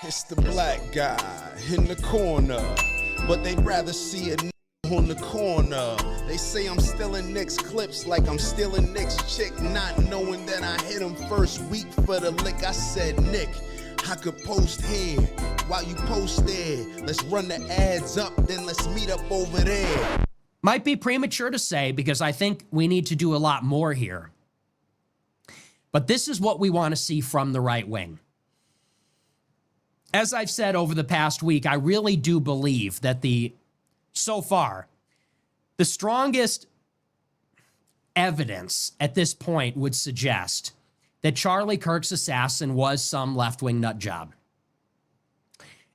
It's the black guy in the corner, but they'd rather see a on the corner. They say I'm stealing Nick's clips like I'm stealing Nick's chick, not knowing that I hit him first week for the lick. I said, Nick, I could post here while you post there. Let's run the ads up, then let's meet up over there. Might be premature to say because I think we need to do a lot more here. But this is what we want to see from the right wing. As I've said over the past week, I really do believe that so far, the strongest evidence at this point would suggest that Charlie Kirk's assassin was some left-wing nut job.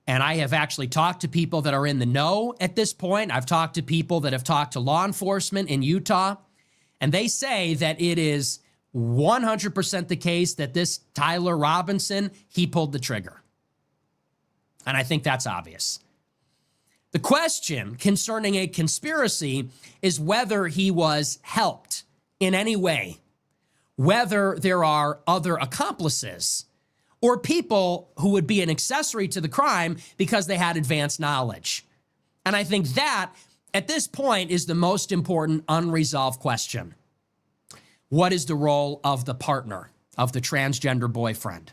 And I have actually talked to people that are in the know at this point. I've talked to people that have talked to law enforcement in Utah, and they say that it is 100% the case that this Tyler Robinson, he pulled the trigger. And I think that's obvious. The question concerning a conspiracy is whether he was helped in any way, whether there are other accomplices or people who would be an accessory to the crime because they had advanced knowledge. And I think that, at this point, is the most important unresolved question. What is the role of the partner, of the transgender boyfriend?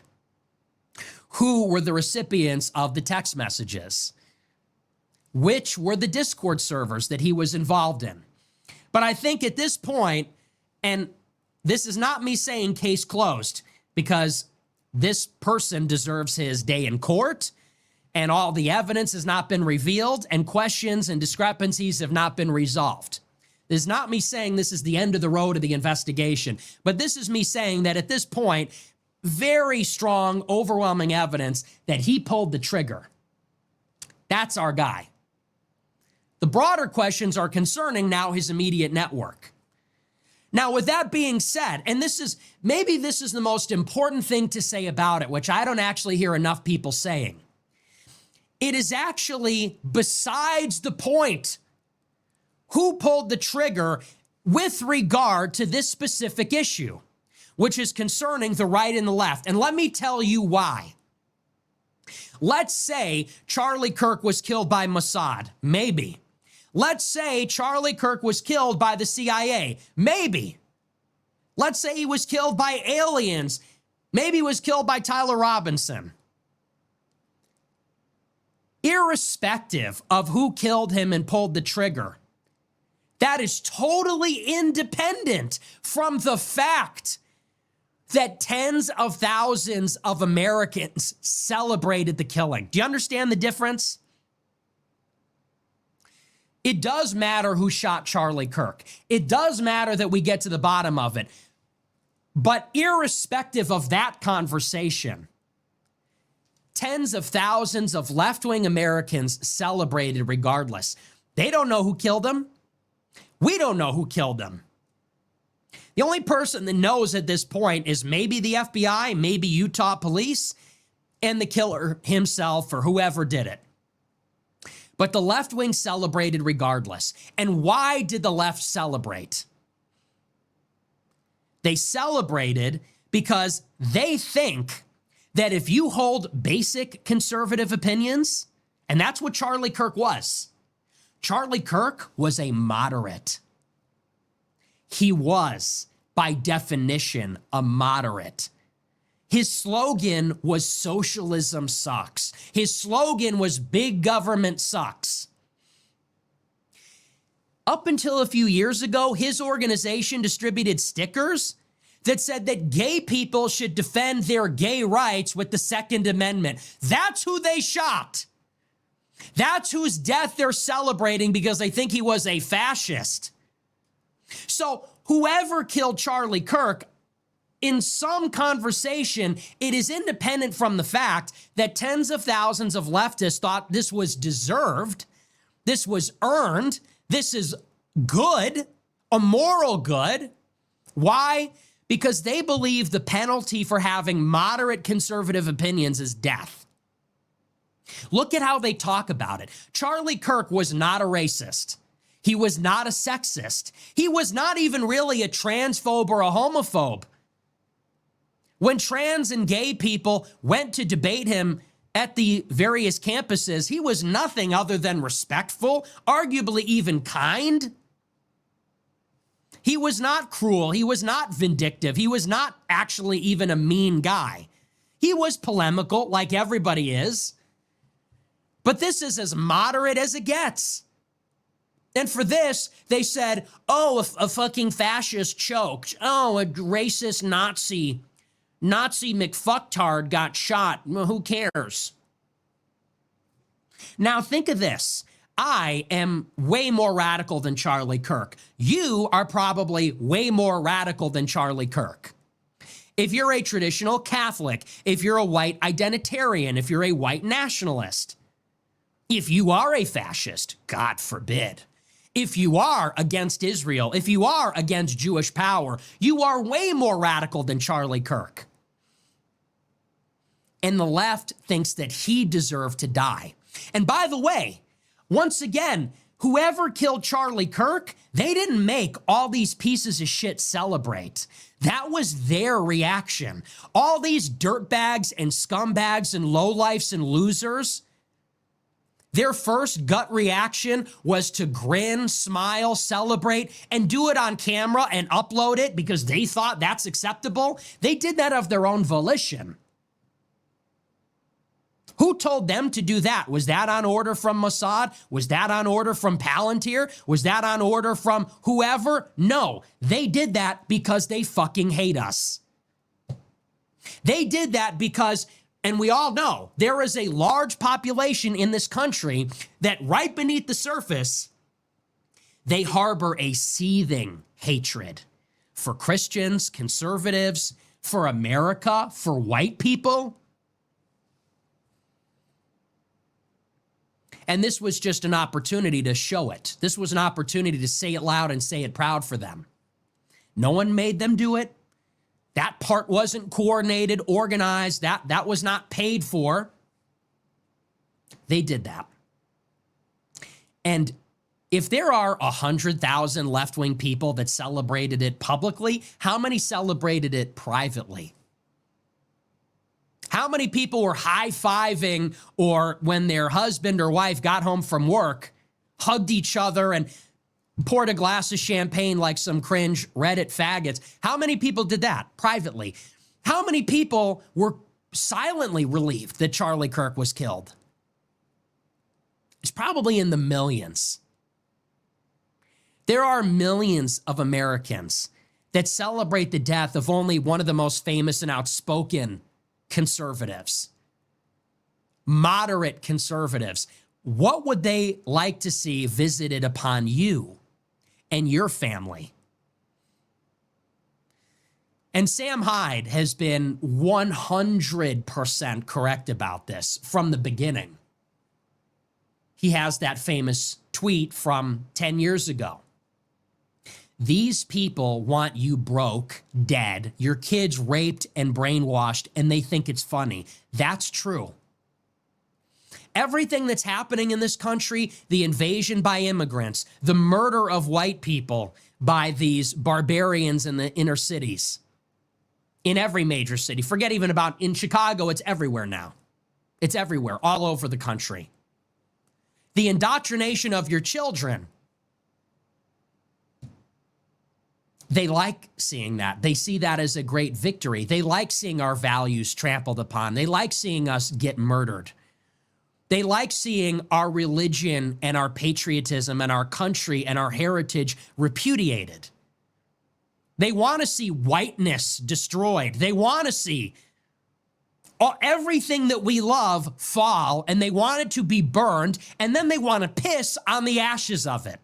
Who were the recipients of the text messages? Which were the Discord servers that he was involved in? But I think at this point, and this is not me saying case closed, because this person deserves his day in court, and all the evidence has not been revealed, and questions and discrepancies have not been resolved. This is not me saying this is the end of the road of the investigation, but this is me saying that at this point, very strong, overwhelming evidence that he pulled the trigger. That's our guy. The broader questions are concerning now his immediate network. Now, with that being said, and maybe this is the most important thing to say about it, which I don't actually hear enough people saying. It is actually besides the point who pulled the trigger with regard to this specific issue, which is concerning the right and the left. And let me tell you why. Let's say Charlie Kirk was killed by Mossad. Maybe. Let's say Charlie Kirk was killed by the CIA. Maybe. Let's say he was killed by aliens. Maybe he was killed by Tyler Robinson. Irrespective of who killed him and pulled the trigger, that is totally independent from the fact that tens of thousands of Americans celebrated the killing. Do you understand the difference? It does matter who shot Charlie Kirk. It does matter that we get to the bottom of it. But irrespective of that conversation, tens of thousands of left-wing Americans celebrated regardless. They don't know who killed him. We don't know who killed him. The only person that knows at this point is maybe the FBI, maybe Utah police, and the killer himself or whoever did it. But the left wing celebrated regardless. And why did the left celebrate? They celebrated because they think that if you hold basic conservative opinions, and that's what Charlie Kirk was. Charlie Kirk was a moderate. He was, by definition, a moderate. His slogan was socialism sucks. His slogan was big government sucks. Up until a few years ago, his organization distributed stickers that said that gay people should defend their gay rights with the Second Amendment. That's who they shot. That's whose death they're celebrating because they think he was a fascist. So whoever killed Charlie Kirk, in some conversation, it is independent from the fact that tens of thousands of leftists thought this was deserved, this was earned, this is good, a moral good. Why? Because they believe the penalty for having moderate conservative opinions is death. Look at how they talk about it. Charlie Kirk was not a racist. He was not a sexist. He was not even really a transphobe or a homophobe. When trans and gay people went to debate him at the various campuses, he was nothing other than respectful, arguably even kind. He was not cruel. He was not vindictive. He was not actually even a mean guy. He was polemical like everybody is. But this is as moderate as it gets. And for this, they said, oh, a fucking fascist choked. Oh, a racist Nazi McFucktard got shot. Well, who cares? Now think of this. I am way more radical than Charlie Kirk. You are probably way more radical than Charlie Kirk. If you're a traditional Catholic, if you're a white identitarian, if you're a white nationalist, if you are a fascist, God forbid, if you are against Israel, if you are against Jewish power, you are way more radical than Charlie Kirk. And the left thinks that he deserved to die. And by the way, once again, whoever killed Charlie Kirk, they didn't make all these pieces of shit celebrate. That was their reaction. All these dirtbags and scumbags and lowlifes and losers, their first gut reaction was to grin, smile, celebrate, and do it on camera and upload it because they thought that's acceptable. They did that of their own volition. Who told them to do that? Was that on order from Mossad? Was that on order from Palantir? Was that on order from whoever? No, they did that because they fucking hate us. They did that because, and we all know, there is a large population in this country that right beneath the surface, they harbor a seething hatred for Christians, conservatives, for America, for white people. And this was just an opportunity to show it. This was an opportunity to say it loud and say it proud for them. No one made them do it. That part wasn't coordinated, organized. That was not paid for. They did that. And if there are 100,000 left-wing people that celebrated it publicly, how many celebrated it privately? How many people were high-fiving or when their husband or wife got home from work, hugged each other and poured a glass of champagne like some cringe Reddit faggots? How many people did that privately? How many people were silently relieved that Charlie Kirk was killed? It's probably in the millions. There are millions of Americans that celebrate the death of only one of the most famous and outspoken conservatives, moderate conservatives. What would they like to see visited upon you and your family? And Sam Hyde has been 100% correct about this from the beginning. He has that famous tweet from 10 years ago. These people want you broke, dead, your kids raped and brainwashed, and they think it's funny. That's true. Everything that's happening in this country, the invasion by immigrants, the murder of white people by these barbarians in the inner cities, in every major city. Forget even about in Chicago, it's everywhere now. It's everywhere, all over the country. The indoctrination of your children. They like seeing that. They see that as a great victory. They like seeing our values trampled upon. They like seeing us get murdered. They like seeing our religion and our patriotism and our country and our heritage repudiated. They want to see whiteness destroyed. They want to see everything that we love fall, and they want it to be burned, and then they want to piss on the ashes of it.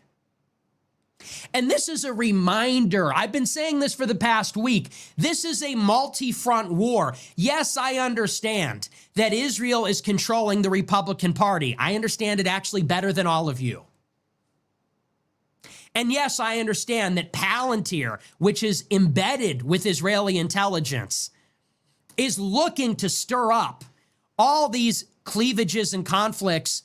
And this is a reminder. I've been saying this for the past week. This is a multi-front war. Yes, I understand that Israel is controlling the Republican Party. I understand it actually better than all of you. And yes, I understand that Palantir, which is embedded with Israeli intelligence, is looking to stir up all these cleavages and conflicts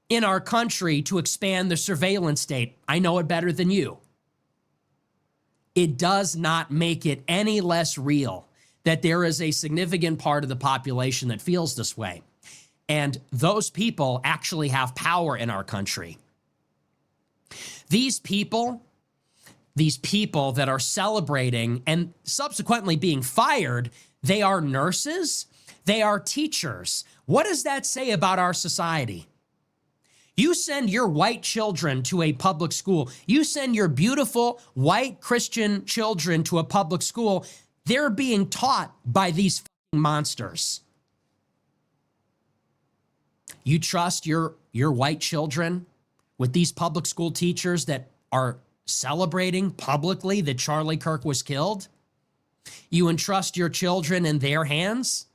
in our country to expand the surveillance state. I know it better than you. It does not make it any less real that there is a significant part of the population that feels this way. And those people actually have power in our country. These people that are celebrating and subsequently being fired, they are nurses, they are teachers. What does that say about our society? You send your white children to a public school. You send your beautiful white Christian children to a public school. They're being taught by these fucking monsters. You trust your white children with these public school teachers that are celebrating publicly that Charlie Kirk was killed? You entrust your children in their hands?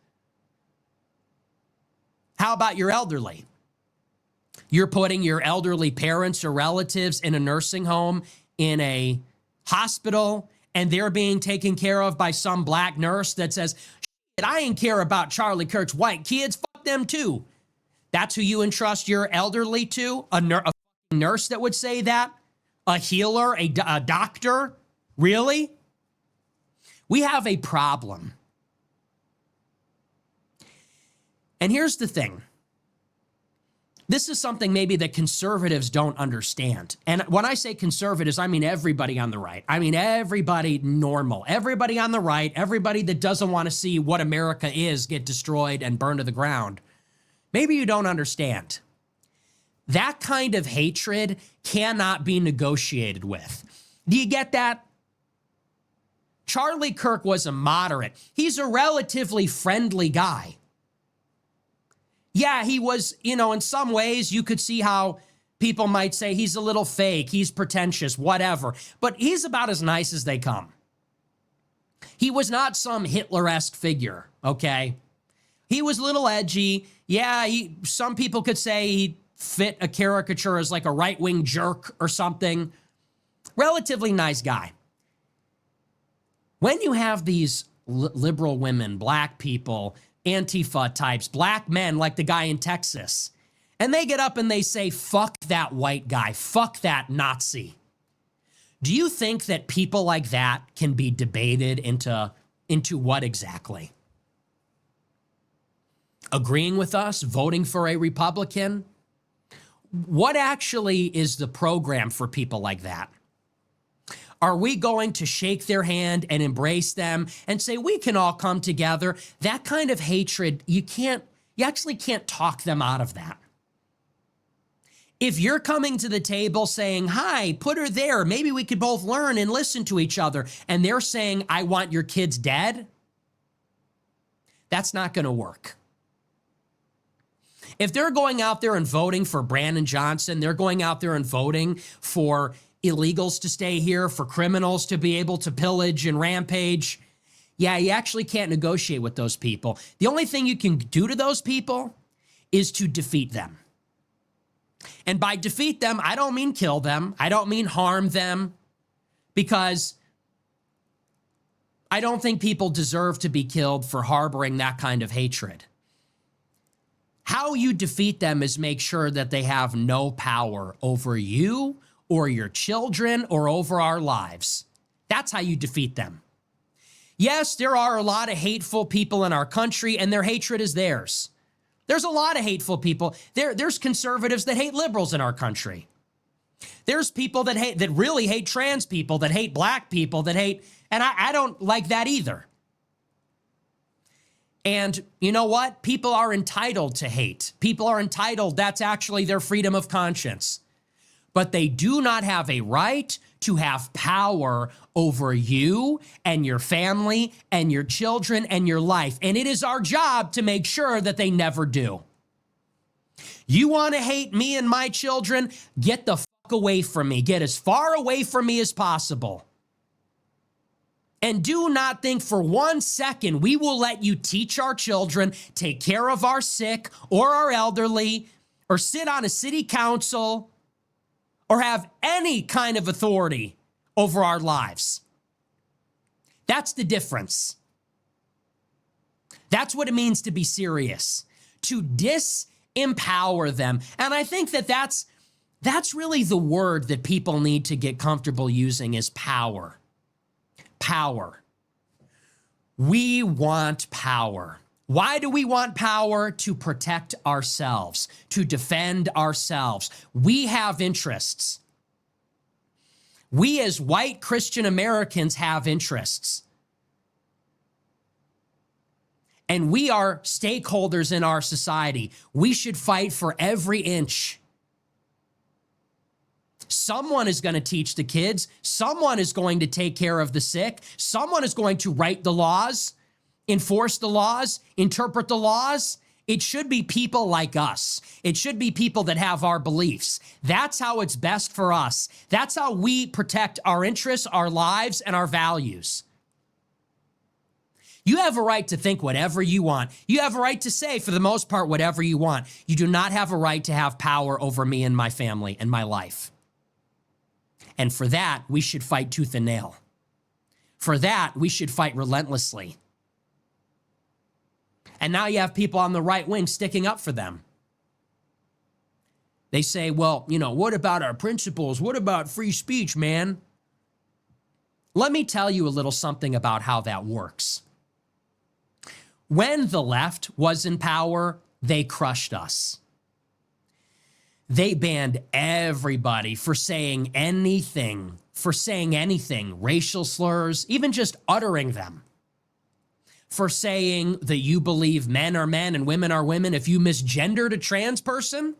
How about your elderly? You're putting your elderly parents or relatives in a nursing home, in a hospital, and they're being taken care of by some black nurse that says, shit, I ain't care about Charlie Kirk's white kids, fuck them too. That's who you entrust your elderly to? A nurse that would say that? A healer? A doctor? Really? We have a problem. And here's the thing. This is something maybe that conservatives don't understand. And when I say conservatives, I mean everybody on the right. I mean everybody normal. Everybody on the right, everybody that doesn't want to see what America is get destroyed and burned to the ground. Maybe you don't understand. That kind of hatred cannot be negotiated with. Do you get that? Charlie Kirk was a moderate. He's a relatively friendly guy. Yeah, he was, in some ways you could see how people might say he's a little fake, he's pretentious, whatever. But he's about as nice as they come. He was not some Hitler-esque figure, okay? He was a little edgy. Yeah, some people could say he fit a caricature as like a right-wing jerk or something. Relatively nice guy. When you have these liberal women, black people, Antifa types, black men like the guy in Texas, and they get up and they say, fuck that white guy, fuck that Nazi. Do you think that people like that can be debated into what exactly? Agreeing with us, voting for a Republican? What actually is the program for people like that? Are we going to shake their hand and embrace them and say, we can all come together? That kind of hatred, you actually can't talk them out of that. If you're coming to the table saying, hi, put her there, maybe we could both learn and listen to each other, and they're saying, I want your kids dead, that's not going to work. If they're going out there and voting for Brandon Johnson, they're going out there and voting for illegals to stay here, for criminals to be able to pillage and rampage, yeah, you actually can't negotiate with those people. The only thing you can do to those people is to defeat them. And by defeat them, I don't mean kill them. I don't mean harm them, because I don't think people deserve to be killed for harboring that kind of hatred. How you defeat them is make sure that they have no power over you or your children or over our lives. That's how you defeat them. Yes, there are a lot of hateful people in our country, and their hatred is theirs. There's a lot of hateful people. There's conservatives that hate liberals in our country. There's people that really hate trans people, that hate black people, and I don't like that either. And you know what? People are entitled to hate. People are entitled. That's actually their freedom of conscience. But they do not have a right to have power over you and your family and your children and your life. And it is our job to make sure that they never do. You want to hate me and my children? Get the fuck away from me. Get as far away from me as possible. And do not think for 1 second we will let you teach our children, take care of our sick or our elderly, or sit on a city council, or have any kind of authority over our lives. That's the difference. That's what it means to be serious, to disempower them. And I think that that's really the word that people need to get comfortable using, is power. Power. We want power. Why do we want power? To protect ourselves, to defend ourselves. We have interests. We as white Christian Americans have interests. And we are stakeholders in our society. We should fight for every inch. Someone is going to teach the kids. Someone is going to take care of the sick. Someone is going to write the laws, enforce the laws, interpret the laws. It should be people like us. It should be people that have our beliefs. That's how it's best for us. That's how we protect our interests, our lives, and our values. You have a right to think whatever you want. You have a right to say, for the most part, whatever you want. You do not have a right to have power over me and my family and my life. And for that, we should fight tooth and nail. For that, we should fight relentlessly. And now you have people on the right wing sticking up for them. They say, well, what about our principles? What about free speech, man? Let me tell you a little something about how that works. When the left was in power, they crushed us. They banned everybody for saying anything, racial slurs, even just uttering them. For saying that you believe men are men and women are women. If you misgendered a trans person,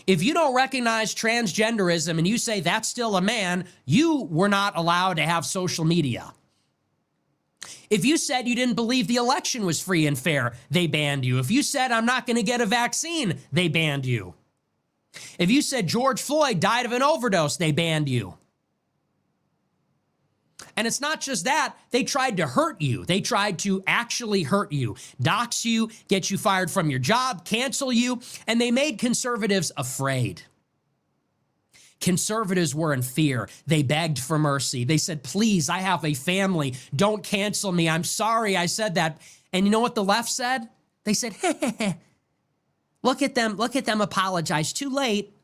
if you don't recognize transgenderism and you say that's still a man, you were not allowed to have social media. If you said you didn't believe the election was free and fair, they banned you. If you said I'm not going to get a vaccine, they banned you. If you said George Floyd died of an overdose, they banned you. And it's not just that, they tried to hurt you. They tried to actually hurt you, dox you, get you fired from your job, cancel you, and they made conservatives afraid. Conservatives were in fear. They begged for mercy. They said, please, I have a family. Don't cancel me. I'm sorry I said that. And you know what the left said? They said, look at them apologize. Too late.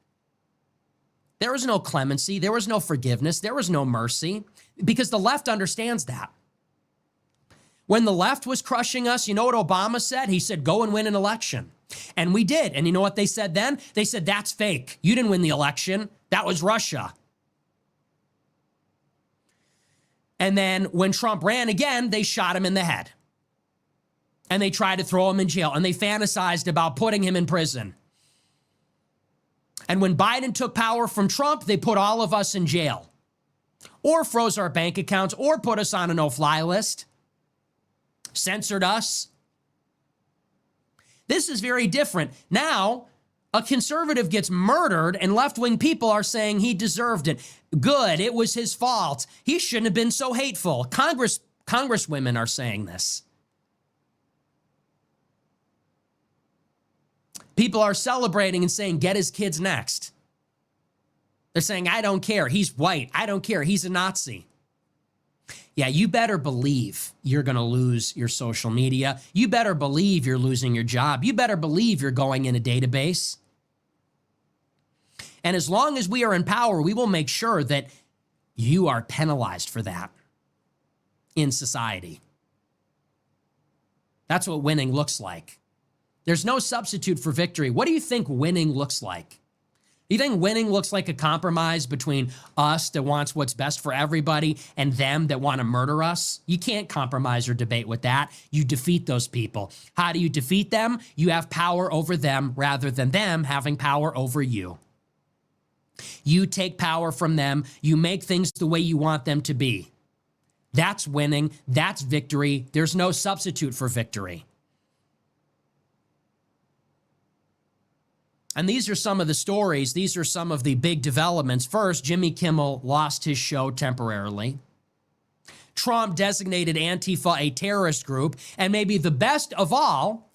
There was no clemency. There was no forgiveness. There was no mercy, because the left understands that. When the left was crushing us, you know what Obama said? He said, go and win an election. And we did. And you know what they said then? They said, that's fake. You didn't win the election. That was Russia. And then when Trump ran again, they shot him in the head. And they tried to throw him in jail. And they fantasized about putting him in prison. And when Biden took power from Trump, they put all of us in jail, or froze our bank accounts, or put us on a no-fly list, censored us. This is very different. Now, a conservative gets murdered and left-wing people are saying he deserved it. Good, it was his fault. He shouldn't have been so hateful. Congresswomen are saying this. People are celebrating and saying, get his kids next. They're saying, I don't care. He's white. I don't care. He's a Nazi. Yeah, you better believe you're going to lose your social media. You better believe you're losing your job. You better believe you're going in a database. And as long as we are in power, we will make sure that you are penalized for that in society. That's what winning looks like. There's no substitute for victory. What do you think winning looks like? Do you think winning looks like a compromise between us that wants what's best for everybody and them that want to murder us? You can't compromise or debate with that. You defeat those people. How do you defeat them? You have power over them rather than them having power over you. You take power from them. You make things the way you want them to be. That's winning. That's victory. There's no substitute for victory. And these are some of the stories. These are some of the big developments. First, Jimmy Kimmel lost his show temporarily. Trump designated Antifa a terrorist group. And maybe the best of all,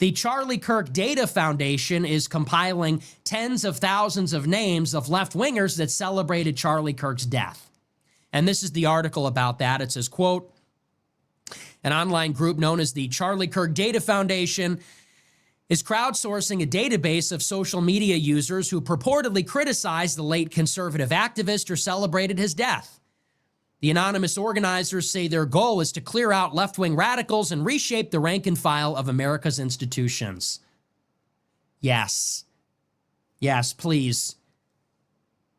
the Charlie Kirk Data Foundation is compiling tens of thousands of names of left-wingers that celebrated Charlie Kirk's death. And this is the article about that. It says, quote, an online group known as the Charlie Kirk Data Foundation is crowdsourcing a database of social media users who purportedly criticized the late conservative activist or celebrated his death. The anonymous organizers say their goal is to clear out left-wing radicals and reshape the rank and file of America's institutions. Yes. Yes, please.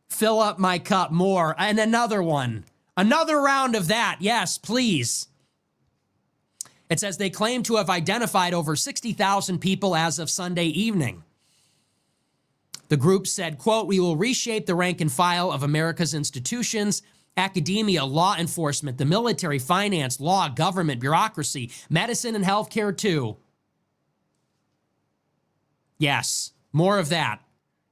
Fill up my cup more. And another one. Another round of that. Yes, please. It says they claim to have identified over 60,000 people as of Sunday evening. The group said, quote, "We will reshape the rank and file of America's institutions, academia, law enforcement, the military, finance, law, government, bureaucracy, medicine, and healthcare too." Yes, more of that.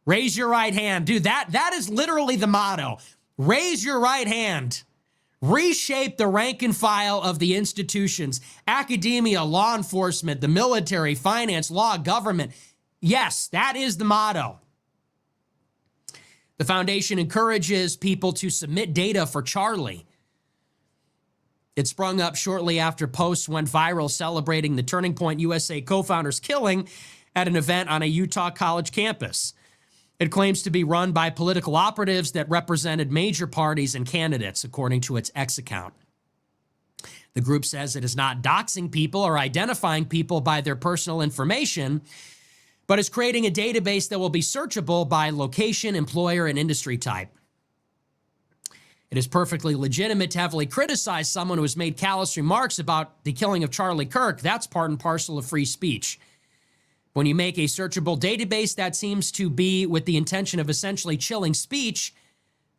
Raise your right hand. Dude, that is literally the motto. Raise your right hand. Reshape the rank and file of the institutions, academia, law enforcement, the military, finance, law, government. Yes, that is the motto. The foundation encourages people to submit data for Charlie. It sprung up shortly after posts went viral celebrating the Turning Point USA co-founder's killing at an event on a Utah college campus. It claims to be run by political operatives that represented major parties and candidates, according to its X account. The group says it is not doxing people or identifying people by their personal information, but is creating a database that will be searchable by location, employer, and industry type. It is perfectly legitimate to heavily criticize someone who has made callous remarks about the killing of Charlie Kirk. That's part and parcel of free speech. When you make a searchable database, that seems to be with the intention of essentially chilling speech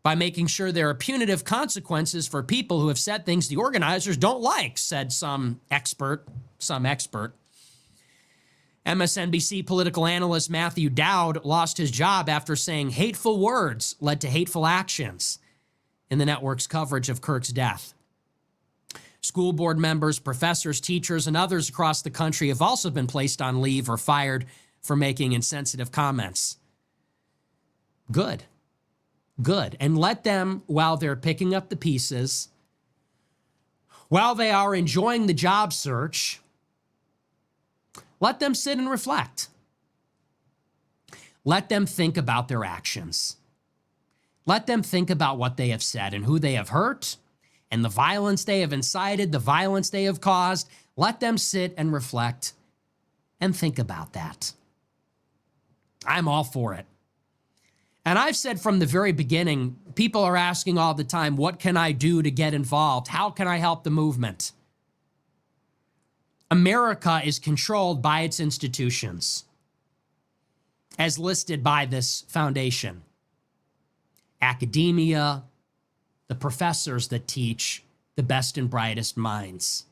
by making sure there are punitive consequences for people who have said things the organizers don't like, said some expert. MSNBC political analyst Matthew Dowd lost his job after saying hateful words led to hateful actions in the network's coverage of Kirk's death. School board members, professors, teachers, and others across the country have also been placed on leave or fired for making insensitive comments. Good. Good. And let them, while they're picking up the pieces, while they are enjoying the job search, let them sit and reflect. Let them think about their actions. Let them think about what they have said and who they have hurt and the violence they have incited, the violence they have caused. Let them sit and reflect and think about that. I'm all for it. And I've said from the very beginning, people are asking all the time, what can I do to get involved? How can I help the movement? America is controlled by its institutions, as listed by this foundation. Academia, the professors that teach the best and brightest minds.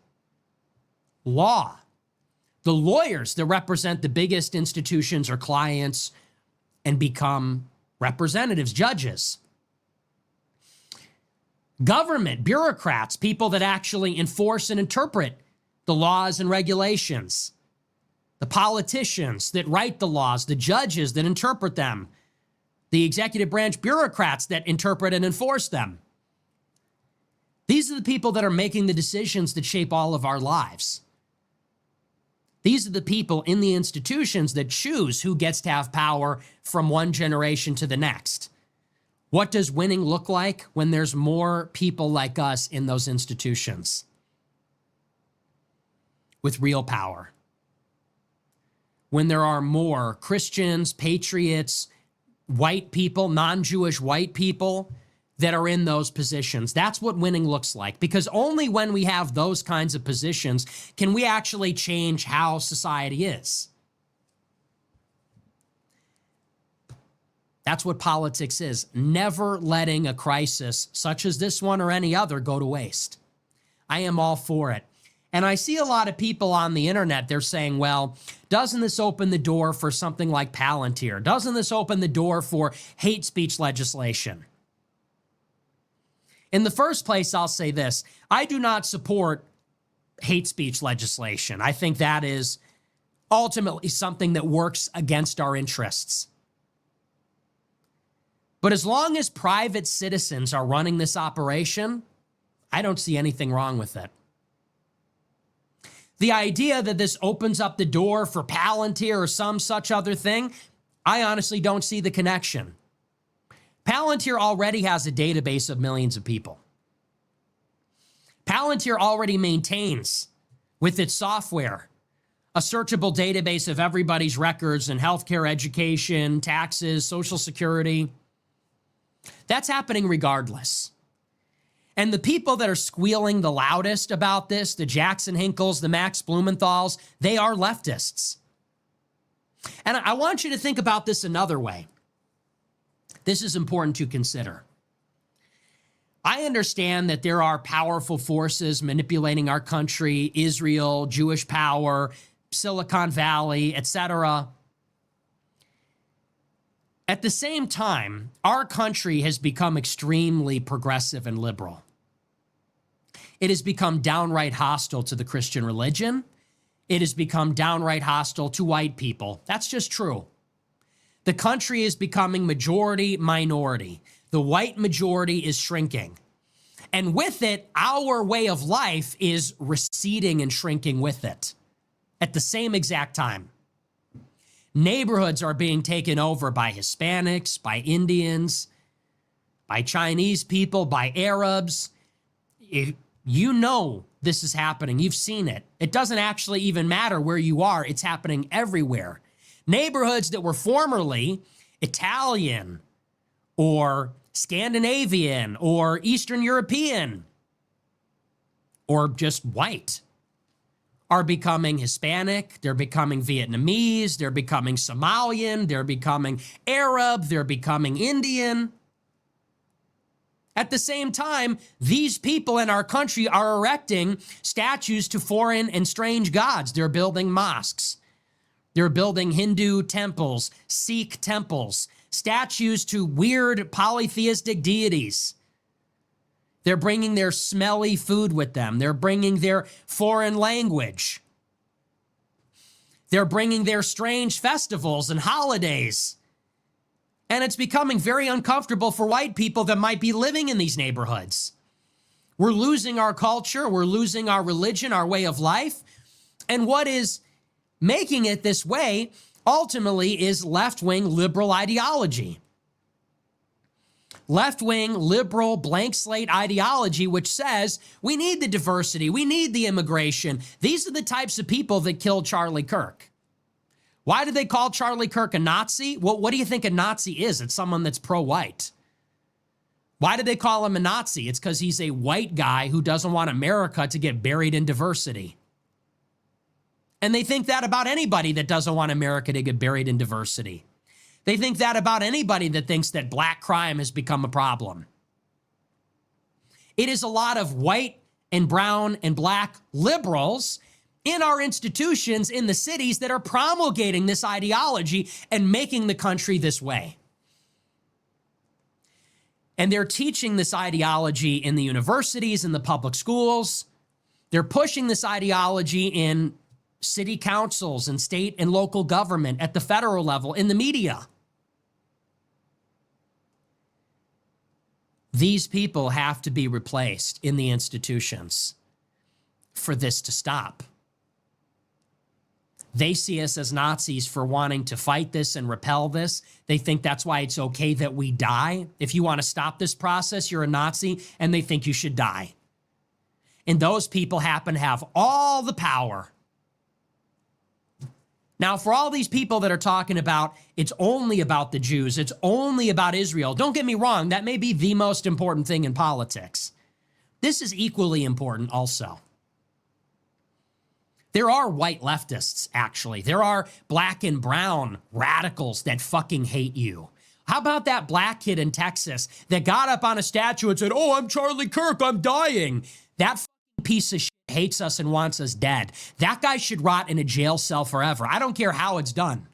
Law, the lawyers that represent the biggest institutions or clients and become representatives, judges. Government, bureaucrats, people that actually enforce and interpret the laws and regulations. The politicians that write the laws, the judges that interpret them, the executive branch bureaucrats that interpret and enforce them. These are the people that are making the decisions that shape all of our lives. These are the people in the institutions that choose who gets to have power from one generation to the next. What does winning look like when there's more people like us in those institutions with real power? When there are more Christians, patriots, white people, non-Jewish white people that are in those positions. That's what winning looks like, because only when we have those kinds of positions can we actually change how society is. That's what politics is, never letting a crisis such as this one or any other go to waste. I am all for it. And I see a lot of people on the internet, they're saying, well, doesn't this open the door for something like Palantir? Doesn't this open the door for hate speech legislation? In the first place, I'll say this. I do not support hate speech legislation. I think that is ultimately something that works against our interests. But as long as private citizens are running this operation, I don't see anything wrong with it. The idea that this opens up the door for Palantir or some such other thing, I honestly don't see the connection. Palantir already has a database of millions of people. Palantir already maintains with its software a searchable database of everybody's records and healthcare, education, taxes, Social Security. That's happening regardless. And the people that are squealing the loudest about this, the Jackson Hinkles, the Max Blumenthals, they are leftists. And I want you to think about this another way. This is important to consider. I understand that there are powerful forces manipulating our country, Israel, Jewish power, Silicon Valley, etc. At the same time, our country has become extremely progressive and liberal. It has become downright hostile to the Christian religion. It has become downright hostile to white people. That's just true. The country is becoming majority minority. The white majority is shrinking. And with it, our way of life is receding and shrinking with it at the same exact time. Neighborhoods are being taken over by Hispanics, by Indians, by Chinese people, by Arabs. You know this is happening. You've seen it. It doesn't actually even matter where you are. It's happening everywhere. Neighborhoods that were formerly Italian or Scandinavian or Eastern European or just white are becoming Hispanic, they're becoming Vietnamese, they're becoming Somalian, they're becoming Arab, they're becoming Indian. At the same time, these people in our country are erecting statues to foreign and strange gods. They're building mosques. They're building Hindu temples, Sikh temples, statues to weird polytheistic deities. They're bringing their smelly food with them. They're bringing their foreign language. They're bringing their strange festivals and holidays. And it's becoming very uncomfortable for white people that might be living in these neighborhoods. We're losing our culture. We're losing our religion, our way of life. And what is making it this way ultimately is left-wing liberal ideology. Left-wing, liberal, blank slate ideology, which says we need the diversity, we need the immigration. These are the types of people that killed Charlie Kirk. Why did they call Charlie Kirk a Nazi? Well, what do you think a Nazi is? It's someone that's pro-white. Why did they call him a Nazi? It's because he's a white guy who doesn't want America to get buried in diversity. And they think that about anybody that doesn't want America to get buried in diversity. They think that about anybody that thinks that black crime has become a problem. It is a lot of white and brown and black liberals in our institutions in the cities that are promulgating this ideology and making the country this way. And they're teaching this ideology in the universities, in the public schools. They're pushing this ideology in city councils and state and local government at the federal level, in the media. These people have to be replaced in the institutions for this to stop. They see us as Nazis for wanting to fight this and repel this. They think that's why it's okay that we die. If you want to stop this process, you're a Nazi, and they think you should die. And those people happen to have all the power. Now, for all these people that are talking about it's only about the Jews, it's only about Israel, don't get me wrong, that may be the most important thing in politics. This is equally important also. There are white leftists, actually. There are black and brown radicals that fucking hate you. How about that black kid in Texas that got up on a statue and said, "Oh, I'm Charlie Kirk, I'm dying." That fucking piece of shit hates us and wants us dead. That guy should rot in a jail cell forever. I don't care how it's done.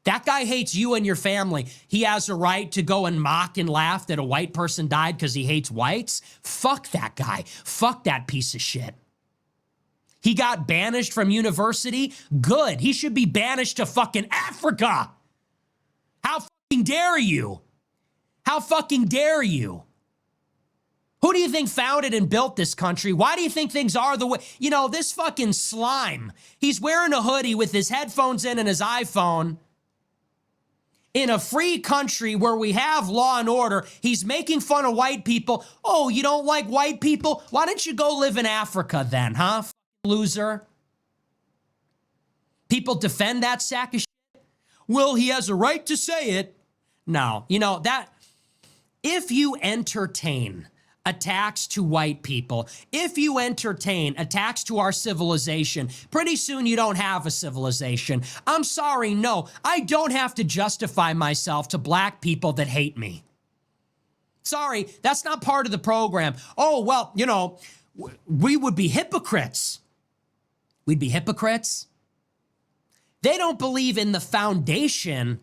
That guy hates you and your family. He has a right to go and mock and laugh that a white person died because he hates whites. Fuck that guy. Fuck that piece of shit. He got banished from university. Good. He should be banished to fucking Africa. How fucking dare you? How fucking dare you? Who do you think founded and built this country? Why do you think things are the way? You know, this fucking slime. He's wearing a hoodie with his headphones in and his iPhone In a free country where we have law and order, he's making fun of white people. Oh, you don't like white people? Why don't you go live in Africa then, huh? Loser. People defend that sack of shit. Well, he has a right to say it. No, that if you entertain attacks to white people, if you entertain attacks to our civilization, pretty soon you don't have a civilization. I'm sorry, no, I don't have to justify myself to black people that hate me. Sorry, that's not part of the program. Oh, well, we would be hypocrites. We'd be hypocrites. They don't believe in the foundation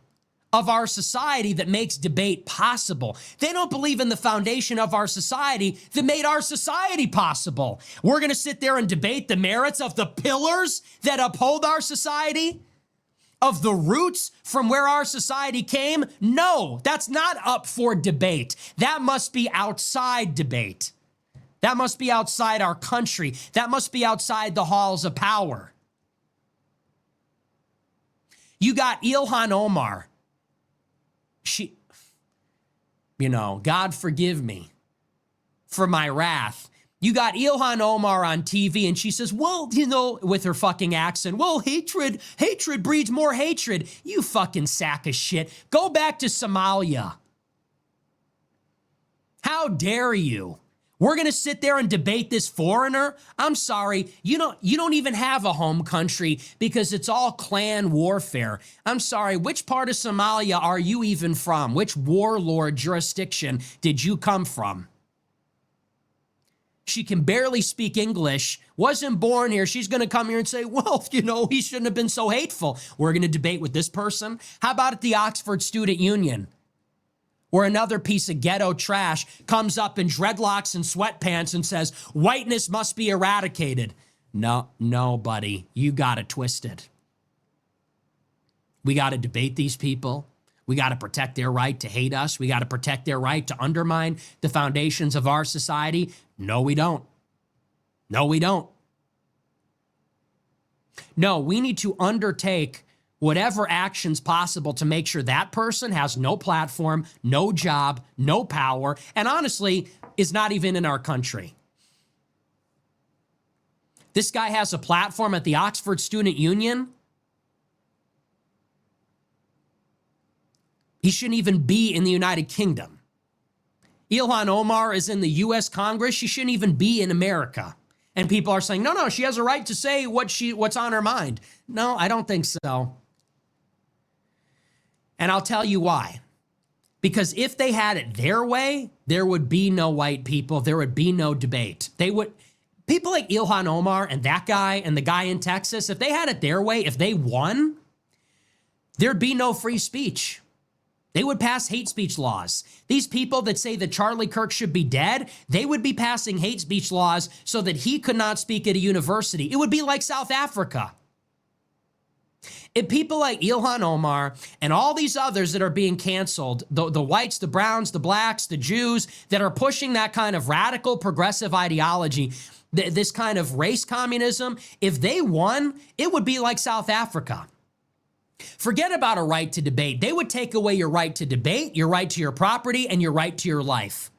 of our society that makes debate possible. They don't believe in the foundation of our society that made our society possible. We're going to sit there and debate the merits of the pillars that uphold our society, of the roots from where our society came. No, that's not up for debate. That must be outside debate. That must be outside our country. That must be outside the halls of power. You got Ilhan Omar. God forgive me for my wrath. You got Ilhan Omar on TV and she says, well, with her fucking accent, well, hatred breeds more hatred. You fucking sack of shit. Go back to Somalia. How dare you? We're going to sit there and debate this foreigner? I'm sorry, you don't even have a home country because it's all clan warfare. I'm sorry, which part of Somalia are you even from? Which warlord jurisdiction did you come from? She can barely speak English, wasn't born here. She's going to come here and say, well, he shouldn't have been so hateful. We're going to debate with this person. How about at the Oxford Student Union? Where another piece of ghetto trash comes up in dreadlocks and sweatpants and says, whiteness must be eradicated. No, buddy, you got it twisted. We got to debate these people. We got to protect their right to hate us. We got to protect their right to undermine the foundations of our society. No, we don't. No, we don't. No, we need to undertake whatever actions possible to make sure that person has no platform, no job, no power, and honestly, is not even in our country. This guy has a platform at the Oxford Student Union. He shouldn't even be in the United Kingdom. Ilhan Omar is in the U.S. Congress. She shouldn't even be in America. And people are saying, no, she has a right to say what's on her mind. No, I don't think so. And I'll tell you why. Because if they had it their way, there would be no white people. There would be no debate. People like Ilhan Omar and that guy and the guy in Texas, if they had it their way, if they won, there'd be no free speech. They would pass hate speech laws. These people that say that Charlie Kirk should be dead, they would be passing hate speech laws so that he could not speak at a university. It would be like South Africa. If people like Ilhan Omar and all these others that are being canceled, the whites, the browns, the blacks, the Jews that are pushing that kind of radical progressive ideology, this kind of race communism, if they won, it would be like South Africa. Forget about a right to debate. They would take away your right to debate, your right to your property, and your right to your life.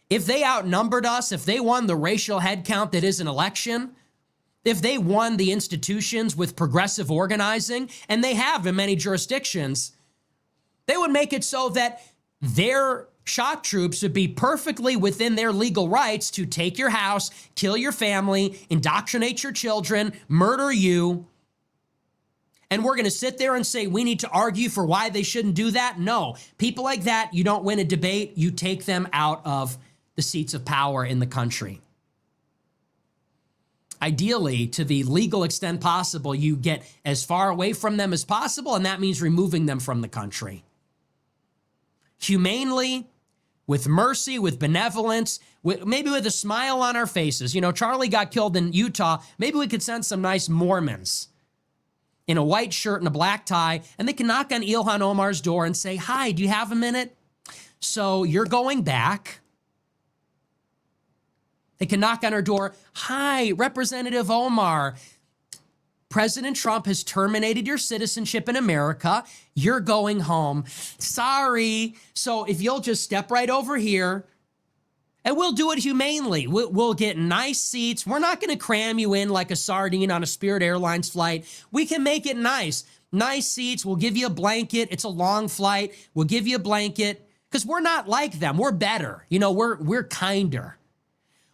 If they outnumbered us, if they won the racial head count that is an election, if they won the institutions with progressive organizing, and they have in many jurisdictions, they would make it so that their shock troops would be perfectly within their legal rights to take your house, kill your family, indoctrinate your children, murder you. And we're going to sit there and say we need to argue for why they shouldn't do that? No. People like that, you don't win a debate. You take them out of the seats of power in the country. Ideally, to the legal extent possible, you get as far away from them as possible, and that means removing them from the country. Humanely, with mercy, with benevolence, maybe with a smile on our faces. Charlie got killed in Utah. Maybe we could send some nice Mormons in a white shirt and a black tie, and they can knock on Ilhan Omar's door and say, hi, do you have a minute? So you're going back. They can knock on her door. Hi, Representative Omar. President Trump has terminated your citizenship in America. You're going home. Sorry. So if you'll just step right over here, and we'll do it humanely. We'll get nice seats. We're not going to cram you in like a sardine on a Spirit Airlines flight. We can make it nice. Nice seats. We'll give you a blanket. It's a long flight. We'll give you a blanket because we're not like them. We're better. You know, we're kinder.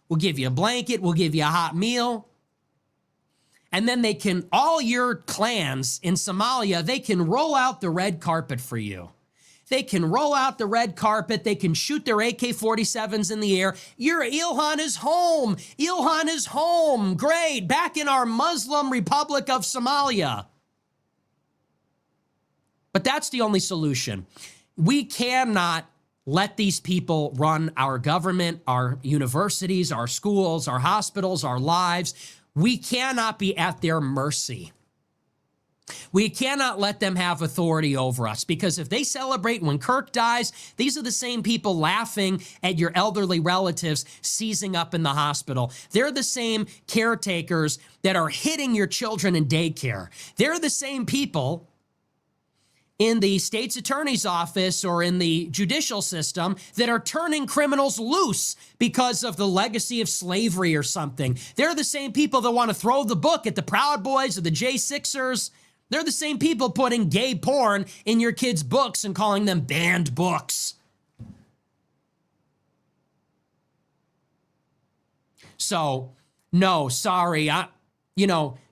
We'll give you a blanket. We'll give you a hot meal. And then they can, all your clans in Somalia, they can roll out the red carpet for you. They can roll out the red carpet. They can shoot their AK-47s in the air. Your Ilhan is home. Ilhan is home. Great. Back in our Muslim Republic of Somalia. But that's the only solution. We cannot let these people run our government, our universities, our schools, our hospitals, our lives. We cannot be at their mercy. We cannot let them have authority over us, because if they celebrate when Kirk dies, these are the same people laughing at your elderly relatives seizing up in the hospital. They're the same caretakers that are hitting your children in daycare. They're the same people in the state's attorney's office or in the judicial system that are turning criminals loose because of the legacy of slavery or something. They're the same people that want to throw the book at the Proud Boys or the J6ers. They're the same people putting gay porn in your kids' books and calling them banned books. So, no, sorry.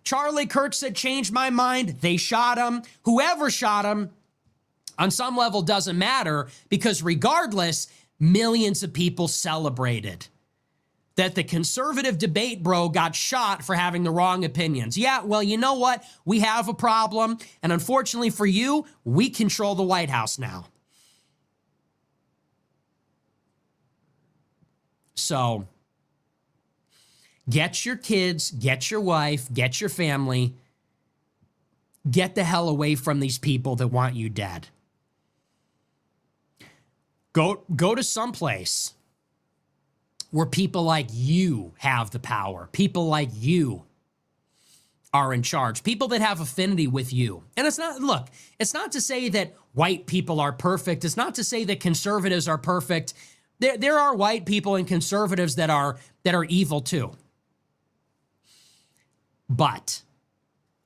Charlie Kirk said, change my mind. They shot him. Whoever shot him, on some level, doesn't matter, because regardless, millions of people celebrated that the conservative debate bro got shot for having the wrong opinions. Yeah, well, you know what? We have a problem, and unfortunately for you, we control the White House now. So, get your kids, get your wife, get your family, get the hell away from these people that want you dead. Go to someplace where people like you have the power. People like you are in charge. People that have affinity with you. And it's not to say that white people are perfect. It's not to say that conservatives are perfect. There are white people and conservatives that are evil too. But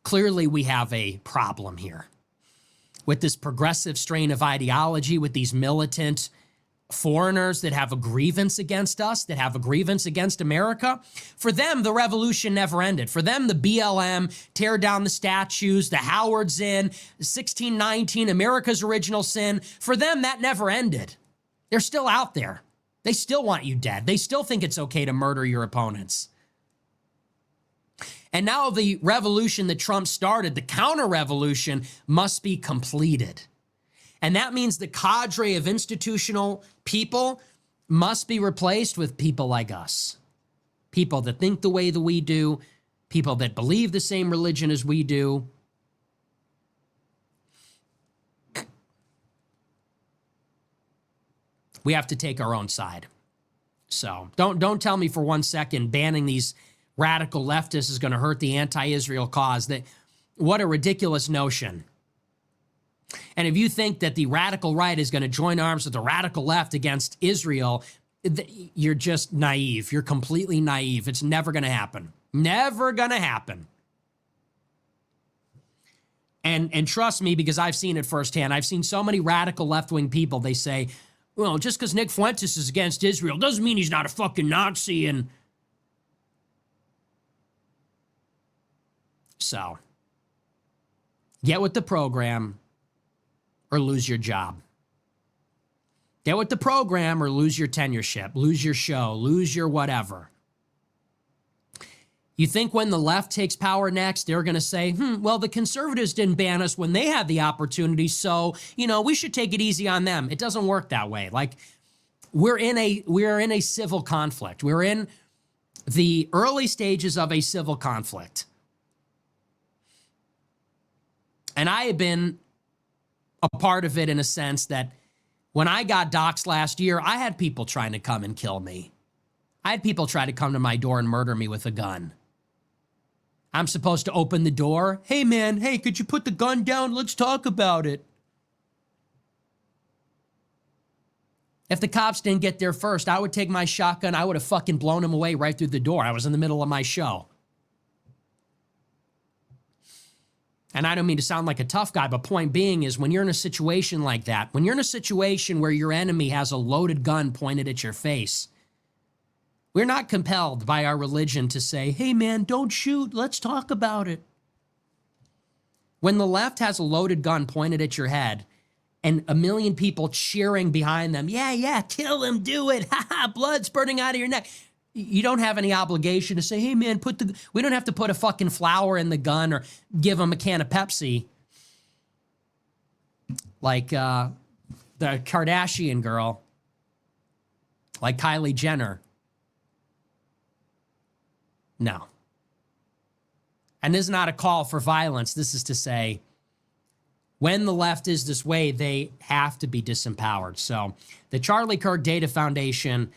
clearly we have a problem here with this progressive strain of ideology, with these militant foreigners that have a grievance against us, that have a grievance against America. For them, the revolution never ended. For them, the BLM, tear down the statues, the Howard's Inn, 1619, America's original sin. For them, that never ended. They're still out there. They still want you dead. They still think it's okay to murder your opponents. And now the revolution that Trump started, the counter-revolution, must be completed. And that means the cadre of institutional people must be replaced with people like us. People that think the way that we do, people that believe the same religion as we do. We have to take our own side. So don't tell me for 1 second banning these radical leftists is going to hurt the anti-Israel cause. What a ridiculous notion. And if you think that the radical right is going to join arms with the radical left against Israel, you're just naive. You're completely naive. It's never going to happen. Never going to happen. And trust me, because I've seen it firsthand. I've seen so many radical left-wing people, they say, well, just because Nick Fuentes is against Israel doesn't mean he's not a fucking Nazi. And so, get with the program or lose your job. Get with the program or lose your tenureship, lose your show, lose your whatever. You think when the left takes power next, they're going to say, well, the conservatives didn't ban us when they had the opportunity, so, we should take it easy on them. It doesn't work that way. Like, we're in a civil conflict. We're in the early stages of a civil conflict. And I have been a part of it in a sense that when I got doxxed last year, I had people trying to come and kill me. I had people try to come to my door and murder me with a gun. I'm supposed to open the door. Hey, man, hey, could you put the gun down? Let's talk about it. If the cops didn't get there first, I would take my shotgun. I would have fucking blown him away right through the door. I was in the middle of my show. And I don't mean to sound like a tough guy, but point being is when you're in a situation like that, when you're in a situation where your enemy has a loaded gun pointed at your face, we're not compelled by our religion to say, hey, man, don't shoot. Let's talk about it. When the left has a loaded gun pointed at your head and a million people cheering behind them, yeah, kill him, do it. Ha ha, blood spurting out of your neck. You don't have any obligation to say, hey, man, we don't have to put a fucking flower in the gun or give them a can of Pepsi. Like the Kardashian girl, like Kylie Jenner. No. And this is not a call for violence. This is to say, when the left is this way, they have to be disempowered. So the Charlie Kirk Data Foundation,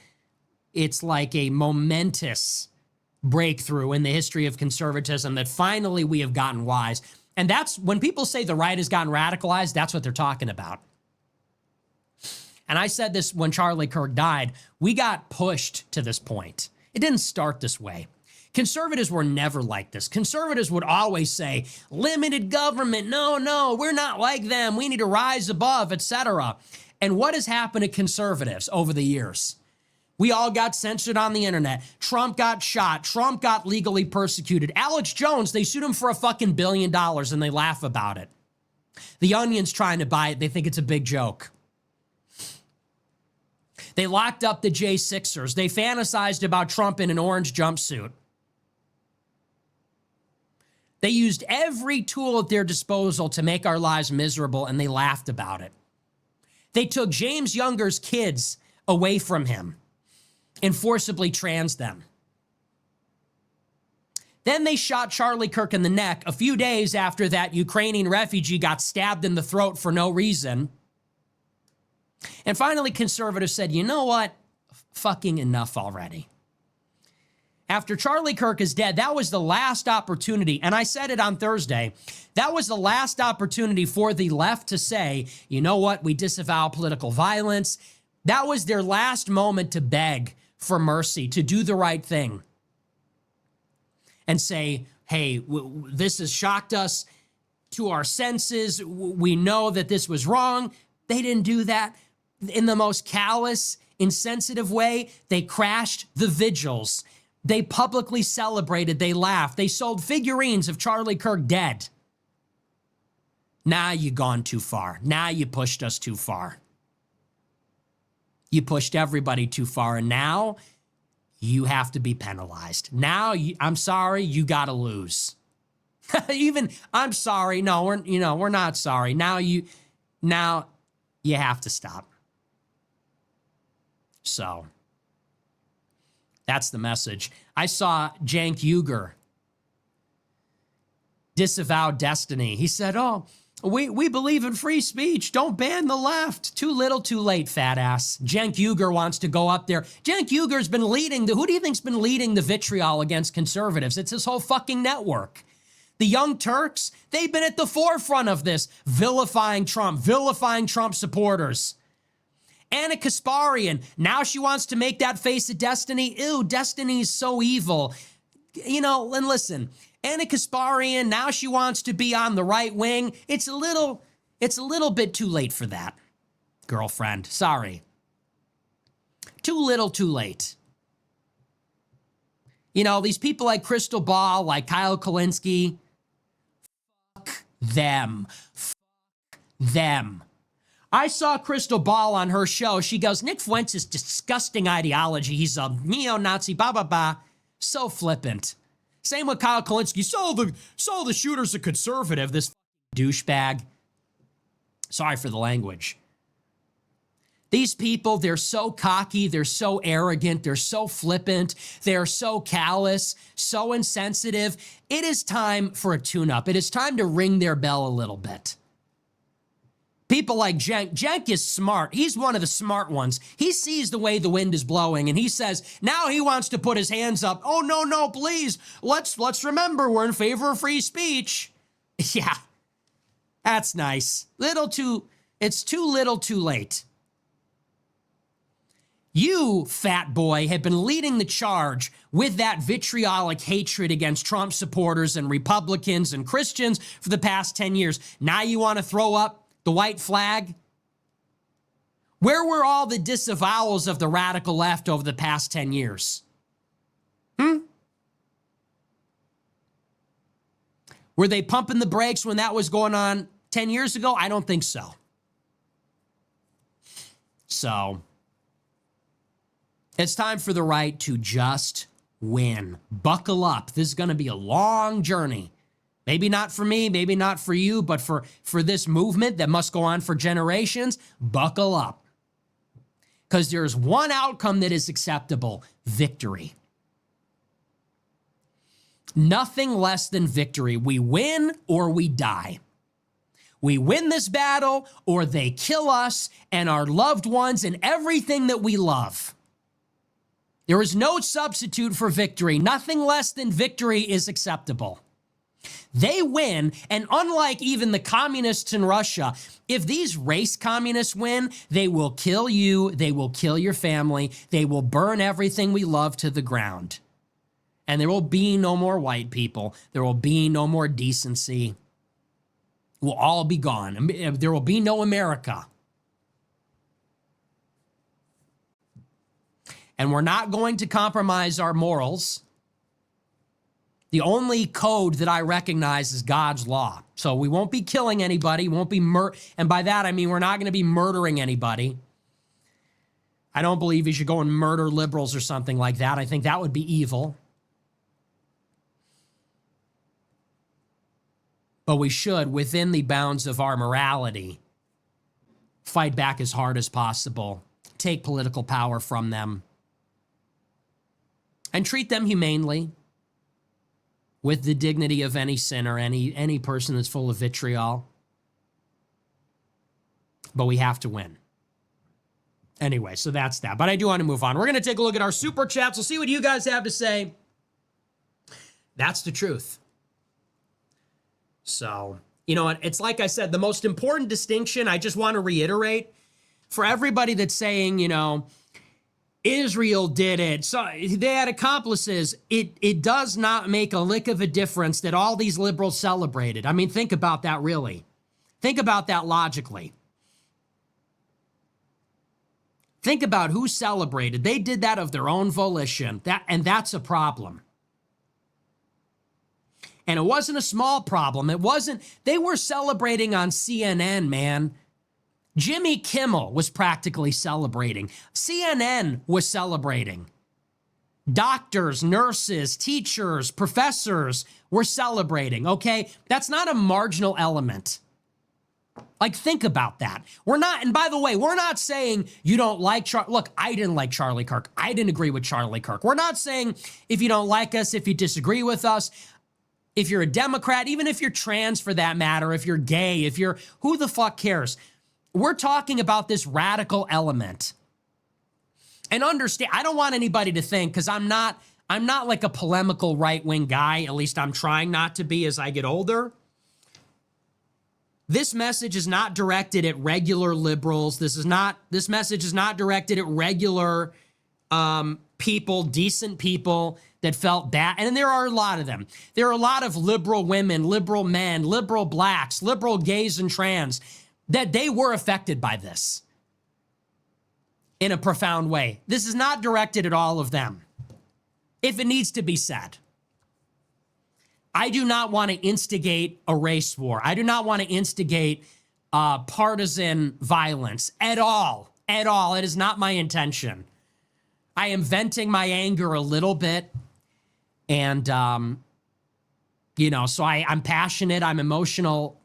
it's like a momentous breakthrough in the history of conservatism that finally we have gotten wise. And that's when people say the right has gotten radicalized, that's what they're talking about. And I said this when Charlie Kirk died, we got pushed to this point. It didn't start this way. Conservatives were never like this. Conservatives would always say, limited government, no, we're not like them. We need to rise above, etc. And what has happened to conservatives over the years? We all got censored on the internet. Trump got shot. Trump got legally persecuted. Alex Jones, they sued him for a fucking $1 billion and they laugh about it. The Onion's trying to buy it. They think it's a big joke. They locked up the J6ers. They fantasized about Trump in an orange jumpsuit. They used every tool at their disposal to make our lives miserable, and they laughed about it. They took James Younger's kids away from him and forcibly trans them. Then they shot Charlie Kirk in the neck a few days after that Ukrainian refugee got stabbed in the throat for no reason. And finally, conservatives said, you know what? Fucking enough already. After Charlie Kirk is dead, that was the last opportunity, and I said it on Thursday, that was the last opportunity for the left to say, you know what, we disavow political violence. That was their last moment to beg for mercy, to do the right thing. And say, hey, this has shocked us to our senses. We know that this was wrong. They didn't do that. In the most callous, insensitive way, they crashed the vigils. They publicly celebrated, they laughed, they sold figurines of Charlie Kirk dead. Now you gone too far. Now you pushed us too far. You pushed everybody too far, and now you have to be penalized. Now, I'm sorry, you gotta lose. Even, I'm sorry, no, we're not sorry. Now you have to stop. So that's the message. I saw Cenk Uygur disavow destiny. He said, oh, we believe in free speech. Don't ban the left. Too little, too late, fat ass. Cenk Uygur wants to go up there. Cenk Uygur's been leading who do you think's been leading the vitriol against conservatives? It's his whole fucking network. The Young Turks, they've been at the forefront of this, vilifying Trump supporters. Anna Kasparian, now she wants to make that face of Destiny. Ew, Destiny's so evil. You know, and listen, Anna Kasparian, now she wants to be on the right wing. It's a little bit too late for that, girlfriend. Sorry. Too little, too late. You know, these people like Crystal Ball, like Kyle Kulinski, fuck them. Fuck them. I saw Crystal Ball on her show. She goes, Nick Fuentes' disgusting ideology. He's a neo-Nazi, blah, blah, blah. So flippant. Same with Kyle Kulinski. So the shooter's a conservative, this douchebag. Sorry for the language. These people, they're so cocky, they're so arrogant, they're so flippant, they're so callous, so insensitive. It is time for a tune-up. It is time to ring their bell a little bit. People like Cenk. Cenk is smart. He's one of the smart ones. He sees the way the wind is blowing, and he says, now he wants to put his hands up. Oh, no, please. Let's remember we're in favor of free speech. Yeah, that's nice. It's too little too late. You, fat boy, have been leading the charge with that vitriolic hatred against Trump supporters and Republicans and Christians for the past 10 years. Now you want to throw up the white flag? Where were all the disavowals of the radical left over the past 10 years? Were they pumping the brakes when that was going on 10 years ago? I don't think so. So, it's time for the right to just win. Buckle up. This is going to be a long journey. Maybe not for me, maybe not for you, but for this movement that must go on for generations, buckle up. Because there's one outcome that is acceptable: victory. Nothing less than victory. We win or we die. We win this battle or they kill us and our loved ones and everything that we love. There is no substitute for victory. Nothing less than victory is acceptable. They win, and unlike even the communists in Russia, if these race communists win, they will kill you, they will kill your family, they will burn everything we love to the ground. And there will be no more white people. There will be no more decency. We'll all be gone. There will be no America. And we're not going to compromise our morals. The only code that I recognize is God's law. So we won't be killing anybody, won't be and by that I mean we're not going to be murdering anybody. I don't believe you should go and murder liberals or something like that. I think that would be evil. But we should, within the bounds of our morality, fight back as hard as possible, take political power from them, and treat them humanely, with the dignity of any sinner, any person that's full of vitriol. But we have to win. Anyway, so that's that. But I do want to move on. We're going to take a look at our super chats. We'll see what you guys have to say. That's the truth. So, you know, it's like I said, the most important distinction, I just want to reiterate, for everybody that's saying, you know, Israel did it, so they had accomplices. It does not make a lick of a difference that all these liberals celebrated. I mean, think about that really. Think about that logically. Think about who celebrated. They did that of their own volition. And that's a problem. And it wasn't a small problem. They were celebrating on CNN, man. Jimmy Kimmel was practically celebrating. CNN was celebrating. Doctors, nurses, teachers, professors were celebrating, okay? That's not a marginal element. Like, think about that. And by the way, we're not saying you don't like look, I didn't like Charlie Kirk. I didn't agree with Charlie Kirk. We're not saying if you don't like us, if you disagree with us, if you're a Democrat, even if you're trans for that matter, if you're gay, who the fuck cares? We're talking about this radical element. And understand, I don't want anybody to think, because I'm not like a polemical right-wing guy, at least I'm trying not to be as I get older. This message is not directed at regular liberals. This message is not directed at regular people, decent people that felt bad. And there are a lot of them. There are a lot of liberal women, liberal men, liberal blacks, liberal gays and trans, that they were affected by this in a profound way. This is not directed at all of them, if it needs to be said. I do not want to instigate a race war. I do not want to instigate partisan violence at all. At all. It is not my intention. I am venting my anger a little bit. And, so I'm passionate. I'm emotional.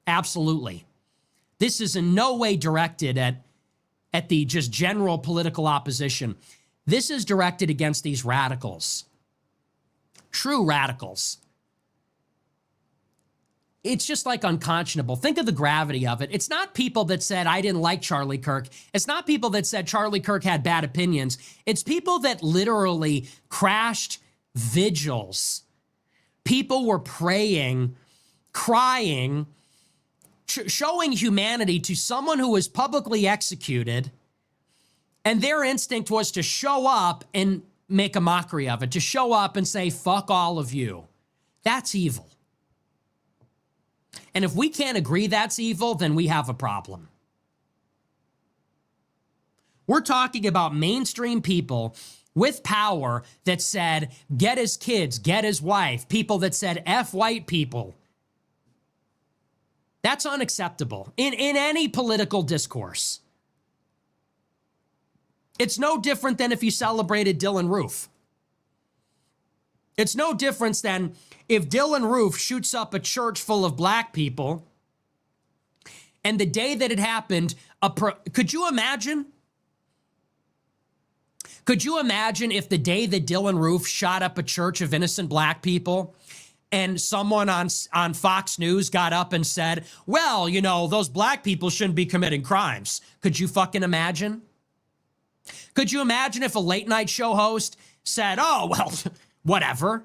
Absolutely. This is in no way directed at the just general political opposition. This is directed against these radicals. True radicals. it's just like unconscionable. Think of the gravity of it. It's not people that said, I didn't like Charlie Kirk. It's not people that said Charlie Kirk had bad opinions. It's people that literally crashed vigils. People were praying, crying, showing humanity to someone who was publicly executed. And their instinct was to show up and make a mockery of it, to show up and say, fuck all of you. That's evil. And if we can't agree that's evil, then we have a problem. We're talking about mainstream people with power that said, get his kids, get his wife, people that said, F white people. That's unacceptable in any political discourse. It's no different than if you celebrated Dylan Roof. It's no difference than if Dylan Roof shoots up a church full of black people, and the day that it happened, could you imagine? Could you imagine if the day that Dylan Roof shot up a church of innocent black people, and someone on Fox News got up and said, well, you know, those black people shouldn't be committing crimes. Could you fucking imagine? Could you imagine if a late night show host said, oh, well, whatever?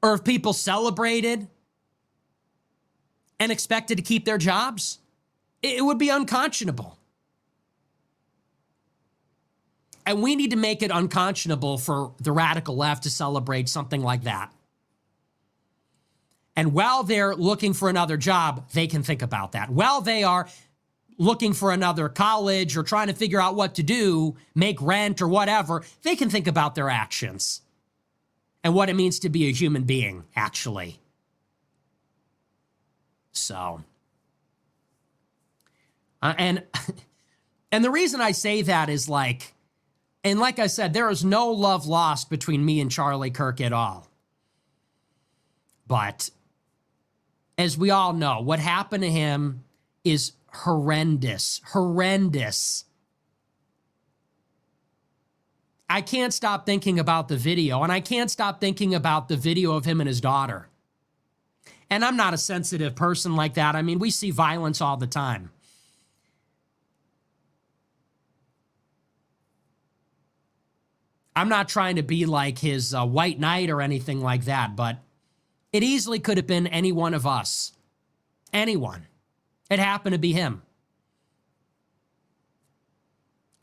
Or if people celebrated and expected to keep their jobs? It would be unconscionable. And we need to make it unconscionable for the radical left to celebrate something like that. And while they're looking for another job, they can think about that. While they are looking for another college or trying to figure out what to do, make rent or whatever, they can think about their actions and what it means to be a human being, actually. So, and the reason I say that is like, and like I said, there is no love lost between me and Charlie Kirk at all. But as we all know, what happened to him is horrendous. I can't stop thinking about the video, and I can't stop thinking about the video of him and his daughter. And I'm not a sensitive person like that. I mean, we see violence all the time. I'm not trying to be like his white knight or anything like that, but it easily could have been any one of us. Anyone. It happened to be him.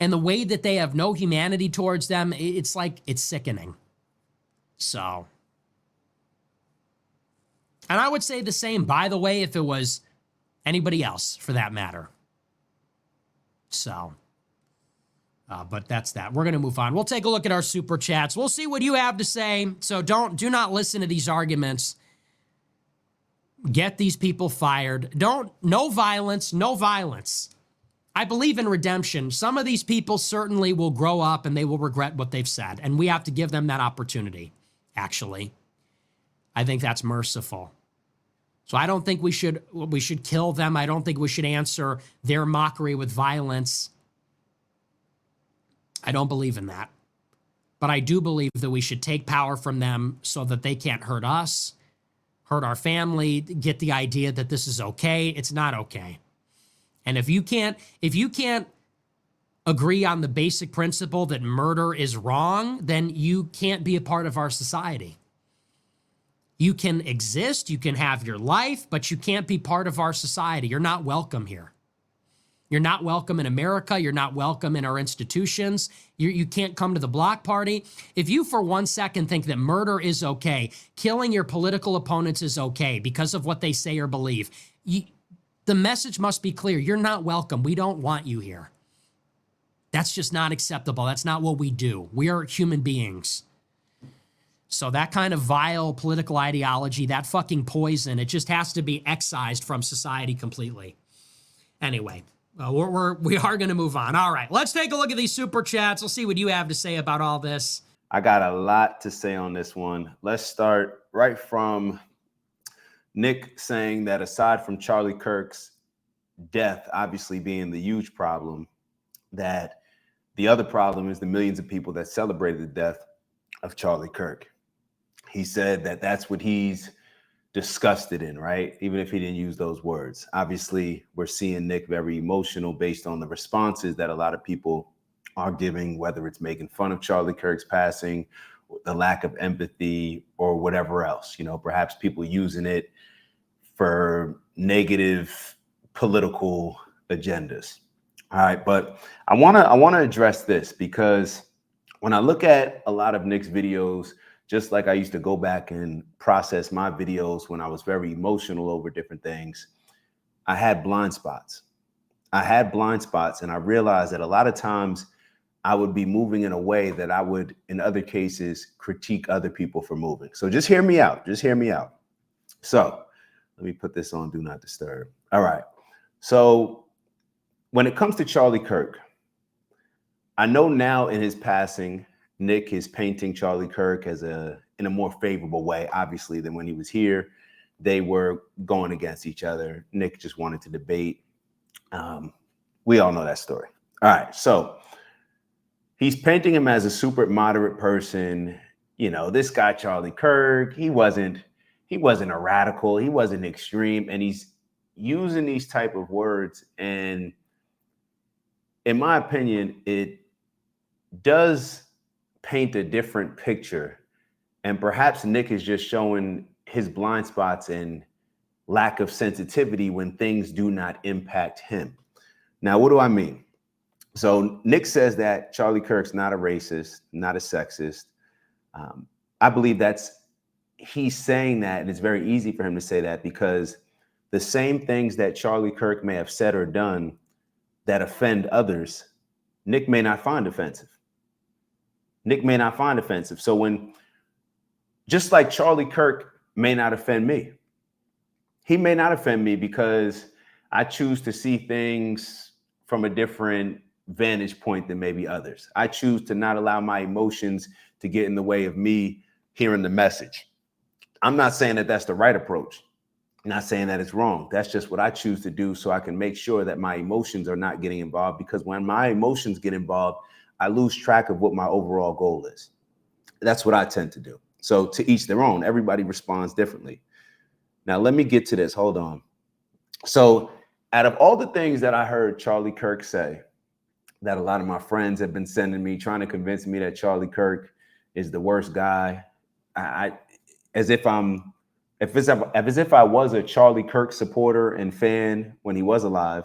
And the way that they have no humanity towards them, it's like, it's sickening. So. And I would say the same, by the way, if it was anybody else, for that matter. So. But that's that. We're going to move on. We'll take a look at our super chats. We'll see what you have to say. So do not listen to these arguments. Get these people fired. No violence, no violence. I believe in redemption. Some of these people certainly will grow up and they will regret what they've said. And we have to give them that opportunity, actually. I think that's merciful. So I don't think we should kill them. I don't think we should answer their mockery with violence. I don't believe in that. But I do believe that we should take power from them so that they can't hurt us, hurt our family, get the idea that this is okay. It's not okay. And if you can't agree on the basic principle that murder is wrong, then you can't be a part of our society. You can exist, you can have your life, but you can't be part of our society. You're not welcome here. You're not welcome in America. You're not welcome in our institutions. You can't come to the block party. If you for 1 second think that murder is okay, killing your political opponents is okay because of what they say or believe, the message must be clear. You're not welcome. We don't want you here. That's just not acceptable. That's not what we do. We are human beings. So that kind of vile political ideology, that fucking poison, it just has to be excised from society completely. Anyway. We are going to move on. All right, let's take a look at these super chats. We'll see what you have to say about all this. I got a lot to say on this one. Let's start right from Nick saying that aside from Charlie Kirk's death obviously being the huge problem, that the other problem is the millions of people that celebrated the death of Charlie Kirk. He said that that's what he's disgusted in, right? Even if he didn't use those words. Obviously, we're seeing Nick very emotional based on the responses that a lot of people are giving, whether it's making fun of Charlie Kirk's passing, the lack of empathy, or whatever else. You know, perhaps people using it for negative political agendas. All right, but I want to address this because when I look at a lot of Nick's videos, just like I used to go back and process my videos when I was very emotional over different things, I had blind spots. I had blind spots, and I realized that a lot of times I would be moving in a way that I would, in other cases, critique other people for moving. So just hear me out. Just hear me out. So let me put this on Do Not Disturb. All right. So when it comes to Charlie Kirk, I know now in his passing, Nick is painting Charlie Kirk as in a more favorable way, obviously, than when he was here. They were going against each other. Nick just wanted to debate. We all know that story. All right. So he's painting him as a super moderate person. You know, this guy, Charlie Kirk, he wasn't a radical. He wasn't extreme. And he's using these type of words. And in my opinion, it does paint a different picture. And perhaps Nick is just showing his blind spots and lack of sensitivity when things do not impact him. Now, what do I mean? So Nick says that Charlie Kirk's not a racist, not a sexist. I believe he's saying that, and it's very easy for him to say that because the same things that Charlie Kirk may have said or done that offend others, Nick may not find offensive. Nick may not find offensive. So just like Charlie Kirk may not offend me, he may not offend me because I choose to see things from a different vantage point than maybe others. I choose to not allow my emotions to get in the way of me hearing the message. I'm not saying that that's the right approach. I'm not saying that it's wrong. That's just what I choose to do so I can make sure that my emotions are not getting involved, because when my emotions get involved, I lose track of what my overall goal is. That's what I tend to do. So to each their own, everybody responds differently. Now, let me get to this. Hold on. So out of all the things that I heard Charlie Kirk say, that a lot of my friends have been sending me, trying to convince me that Charlie Kirk is the worst guy, as if I was a Charlie Kirk supporter and fan when he was alive.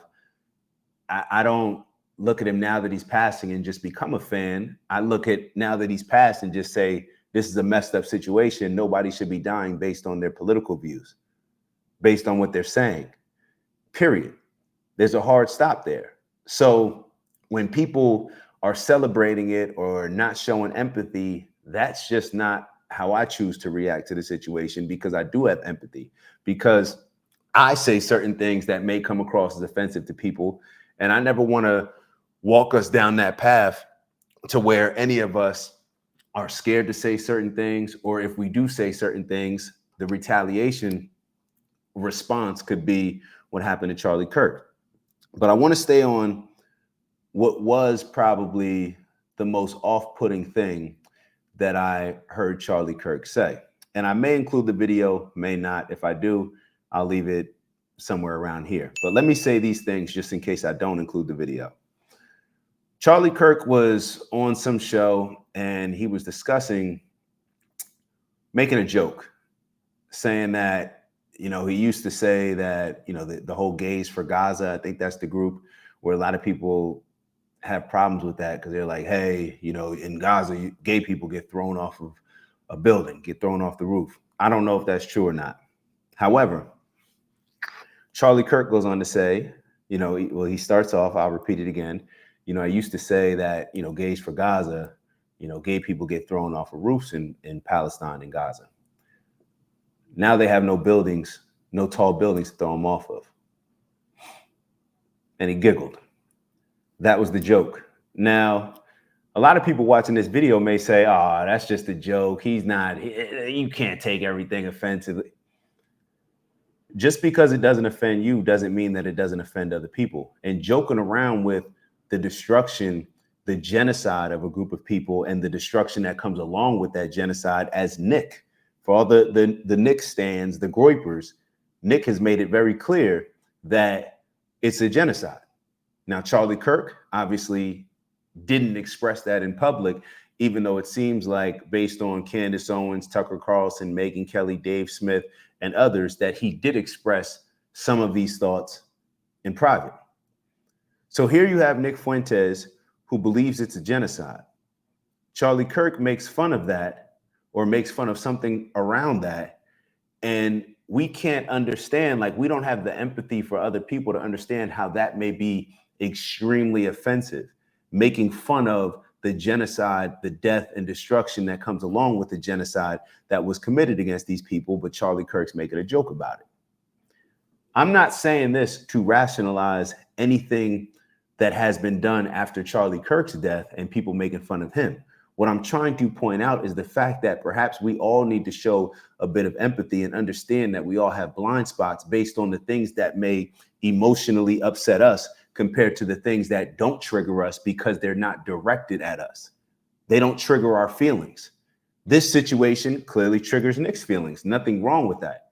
I don't look at him now that he's passing and just become a fan. I look at now that he's passed and just say, this is a messed up situation. Nobody should be dying based on their political views, based on what they're saying, period. There's a hard stop there. So when people are celebrating it or not showing empathy, that's just not how I choose to react to the situation, because I do have empathy, because I say certain things that may come across as offensive to people. And I never want to walk us down that path to where any of us are scared to say certain things, or if we do say certain things, the retaliation response could be what happened to Charlie Kirk. But I want to stay on what was probably the most off-putting thing that I heard Charlie Kirk say. And I may include the video, may not. If I do, I'll leave it somewhere around here. But let me say these things just in case I don't include the video. Charlie Kirk was on some show and he was making a joke, saying that, you know, he used to say that, you know, the whole Gays for Gaza, I think that's the group where a lot of people have problems with that, because they're like, hey, you know, in Gaza, gay people get thrown off of a building, get thrown off the roof. I don't know if that's true or not. However, Charlie Kirk goes on to say, you know, he starts off, I'll repeat it again. You know, I used to say that, you know, Gays for Gaza, you know, gay people get thrown off of roofs in Palestine and Gaza. Now they have no buildings, no tall buildings to throw them off of. And he giggled. That was the joke. Now, a lot of people watching this video may say, oh, that's just a joke. You can't take everything offensively. Just because it doesn't offend you doesn't mean that it doesn't offend other people. And joking around with the destruction, the genocide of a group of people and the destruction that comes along with that genocide, as Nick For all the Nick stands, the Groypers, Nick has made it very clear that it's a genocide. Now, Charlie Kirk obviously didn't express that in public, even though it seems like, based on Candace Owens, Tucker Carlson, Megyn Kelly, Dave Smith, and others, that he did express some of these thoughts in private. So here you have Nick Fuentes, who believes it's a genocide. Charlie Kirk makes fun of that, or makes fun of something around that. And we can't understand, like, we don't have the empathy for other people to understand how that may be extremely offensive, making fun of the genocide, the death and destruction that comes along with the genocide that was committed against these people, but Charlie Kirk's making a joke about it. I'm not saying this to rationalize anything that has been done after Charlie Kirk's death and people making fun of him. What I'm trying to point out is the fact that perhaps we all need to show a bit of empathy and understand that we all have blind spots based on the things that may emotionally upset us compared to the things that don't trigger us because they're not directed at us. They don't trigger our feelings. This situation clearly triggers Nick's feelings. Nothing wrong with that.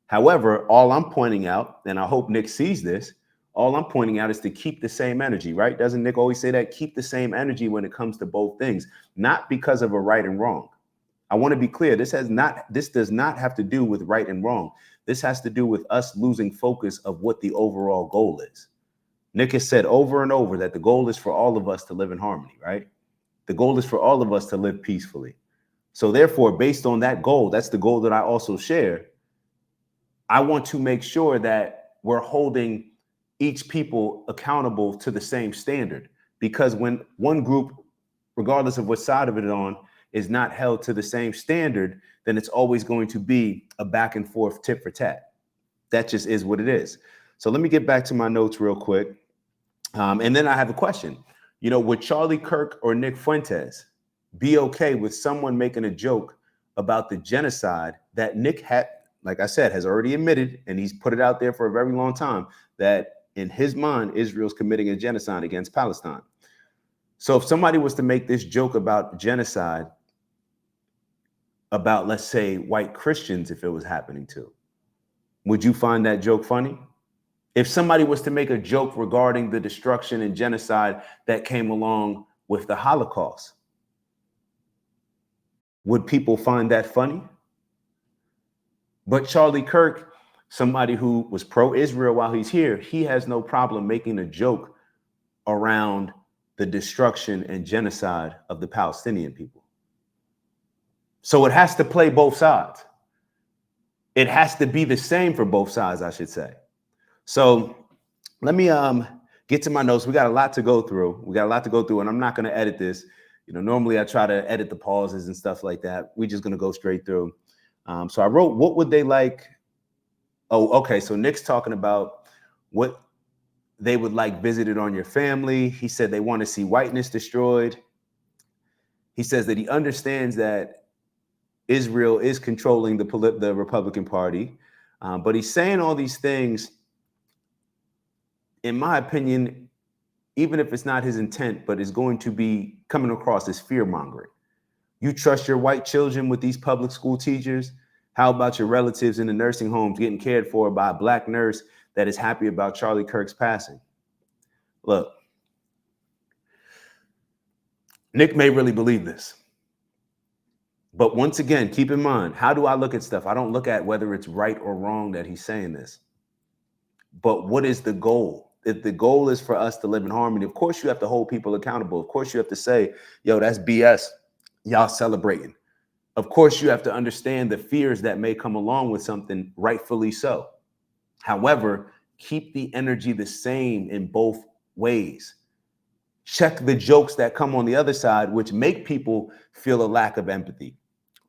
However, all I'm pointing out, and I hope Nick sees this, all I'm pointing out is to keep the same energy, right? Doesn't Nick always say that? Keep the same energy when it comes to both things, not because of a right and wrong. I want to be clear. This does not have to do with right and wrong. This has to do with us losing focus of what the overall goal is. Nick has said over and over that the goal is for all of us to live in harmony, right? The goal is for all of us to live peacefully. So therefore, based on that goal, that's the goal that I also share. I want to make sure that we're holding each people accountable to the same standard, because when one group, regardless of what side of it on, is not held to the same standard, then it's always going to be a back and forth tit for tat. That just is what it is. So let me get back to my notes real quick. And then I have a question. You know, would Charlie Kirk or Nick Fuentes be okay with someone making a joke about the genocide that Nick had, like I said, has already admitted, and he's put it out there for a very long time, that in his mind, Israel's committing a genocide against Palestine. So if somebody was to make this joke about genocide, about, let's say, white Christians, if it was happening to, would you find that joke funny? If somebody was to make a joke regarding the destruction and genocide that came along with the Holocaust, would people find that funny? But Charlie Kirk, somebody who was pro-Israel while he's here, he has no problem making a joke around the destruction and genocide of the Palestinian people. So it has to play both sides. It has to be the same for both sides, I should say. So let me get to my notes. We got a lot to go through. And I'm not going to edit this. You know, normally I try to edit the pauses and stuff like that. We're just going to go straight through. So I wrote, what would they like? Oh, okay. So Nick's talking about what they would like visited on your family. He said they want to see whiteness destroyed. He says that he understands that Israel is controlling the Republican Party. But he's saying all these things, in my opinion, even if it's not his intent, but is going to be coming across as fear-mongering. You trust your white children with these public school teachers? How about your relatives in the nursing homes getting cared for by a black nurse that is happy about Charlie Kirk's passing? Look, Nick may really believe this. But once again, keep in mind, how do I look at stuff? I don't look at whether it's right or wrong that he's saying this. But what is the goal? If the goal is for us to live in harmony, of course you have to hold people accountable. Of course you have to say, yo, that's BS. Y'all celebrating. Of course you have to understand the fears that may come along with something, rightfully so. However, keep the energy the same in both ways. Check the jokes that come on the other side, which make people feel a lack of empathy,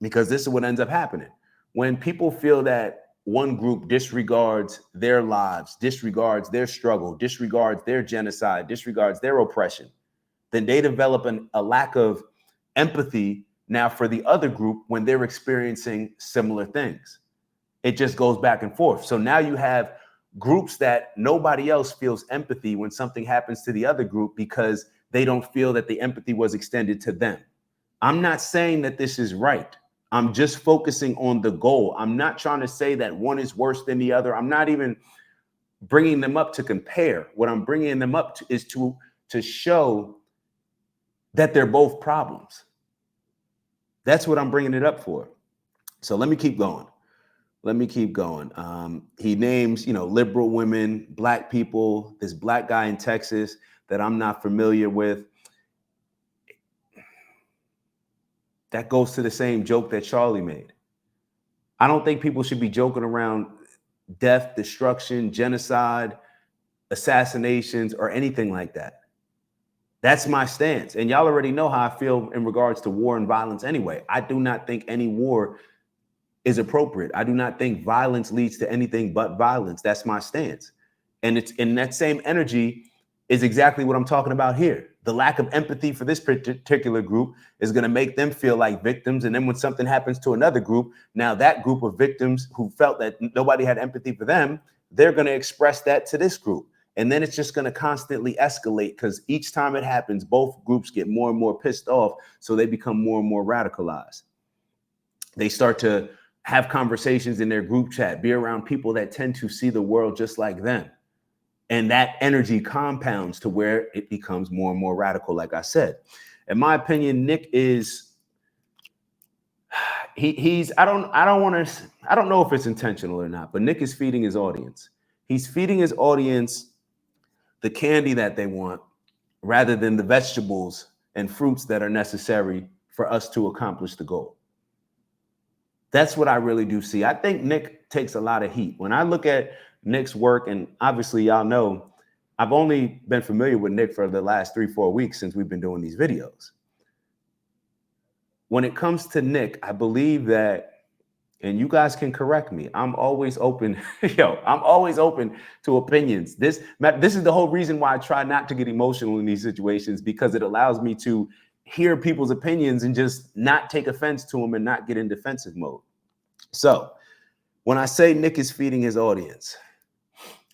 because this is what ends up happening. When people feel that one group disregards their lives, disregards their struggle, disregards their genocide, disregards their oppression, then they develop a lack of empathy now for the other group when they're experiencing similar things. It just goes back and forth. So now you have groups that nobody else feels empathy when something happens to the other group because they don't feel that the empathy was extended to them. I'm not saying that this is right. I'm just focusing on the goal. I'm not trying to say that one is worse than the other. I'm not even bringing them up to compare. What I'm bringing them up to is to show that they're both problems. That's what I'm bringing it up for. So let me keep going. He names, liberal women, black people, this black guy in Texas that I'm not familiar with. That goes to the same joke that Charlie made. I don't think people should be joking around death, destruction, genocide, assassinations, or anything like that. That's my stance. And y'all already know how I feel in regards to war and violence anyway. I do not think any war is appropriate. I do not think violence leads to anything but violence. That's my stance. And it's in that same energy is exactly what I'm talking about here. The lack of empathy for this particular group is going to make them feel like victims. And then when something happens to another group, now that group of victims who felt that nobody had empathy for them, they're going to express that to this group. And then it's just going to constantly escalate because each time it happens, both groups get more and more pissed off. So they become more and more radicalized. They start to have conversations in their group chat, be around people that tend to see the world just like them. And that energy compounds to where it becomes more and more radical, like I said. In my opinion, Nick is, I don't know if it's intentional or not, but Nick is feeding his audience. He's feeding his audience the candy that they want rather than the vegetables and fruits that are necessary for us to accomplish the goal. That's what I really do see. I think Nick takes a lot of heat. When I look at Nick's work, and obviously y'all know, I've only been familiar with Nick for the last 3-4 weeks since we've been doing these videos. When it comes to Nick, I believe that, and you guys can correct me, I'm always open. I'm always open to opinions. This is the whole reason why I try not to get emotional in these situations, because it allows me to hear people's opinions and just not take offense to them and not get in defensive mode. So when I say Nick is feeding his audience,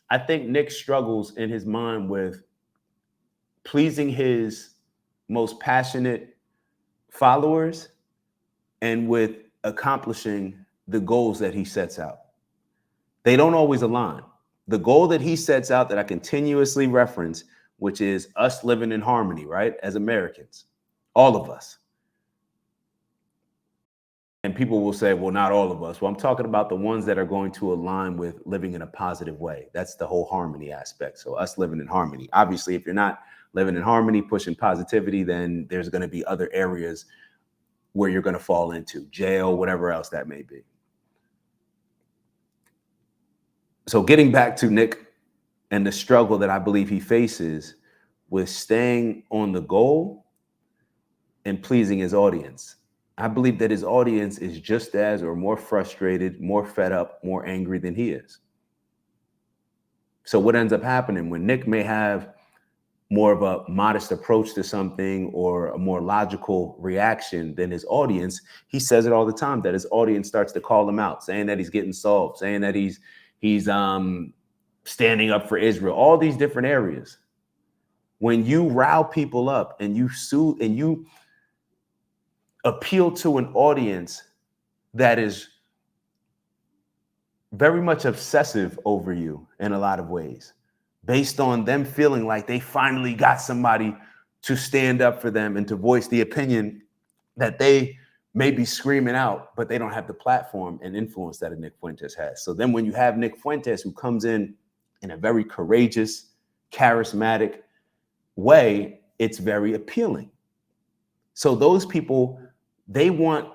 I think Nick struggles in his mind with pleasing his most passionate followers and with accomplishing the goals that he sets out. They don't always align. The goal that he sets out that I continuously reference, which is us living in harmony, right? As Americans, all of us. And people will say, well, not all of us. Well, I'm talking about the ones that are going to align with living in a positive way. That's the whole harmony aspect. So us living in harmony. Obviously, if you're not living in harmony, pushing positivity, then there's going to be other areas where you're going to fall into jail, whatever else that may be. So getting back to Nick and the struggle that I believe he faces with staying on the goal and pleasing his audience. I believe that his audience is just as or more frustrated, more fed up, more angry than he is. So what ends up happening when Nick may have more of a modest approach to something or a more logical reaction than his audience, he says it all the time that his audience starts to call him out, saying that he's getting soft, saying that he's standing up for Israel, all these different areas. When you rile people up and you soothe and you appeal to an audience that is very much obsessive over you in a lot of ways, based on them feeling like they finally got somebody to stand up for them and to voice the opinion that they may be screaming out, but they don't have the platform and influence that a Nick Fuentes has. So then when you have Nick Fuentes, who comes in a very courageous, charismatic way, it's very appealing. So those people, they want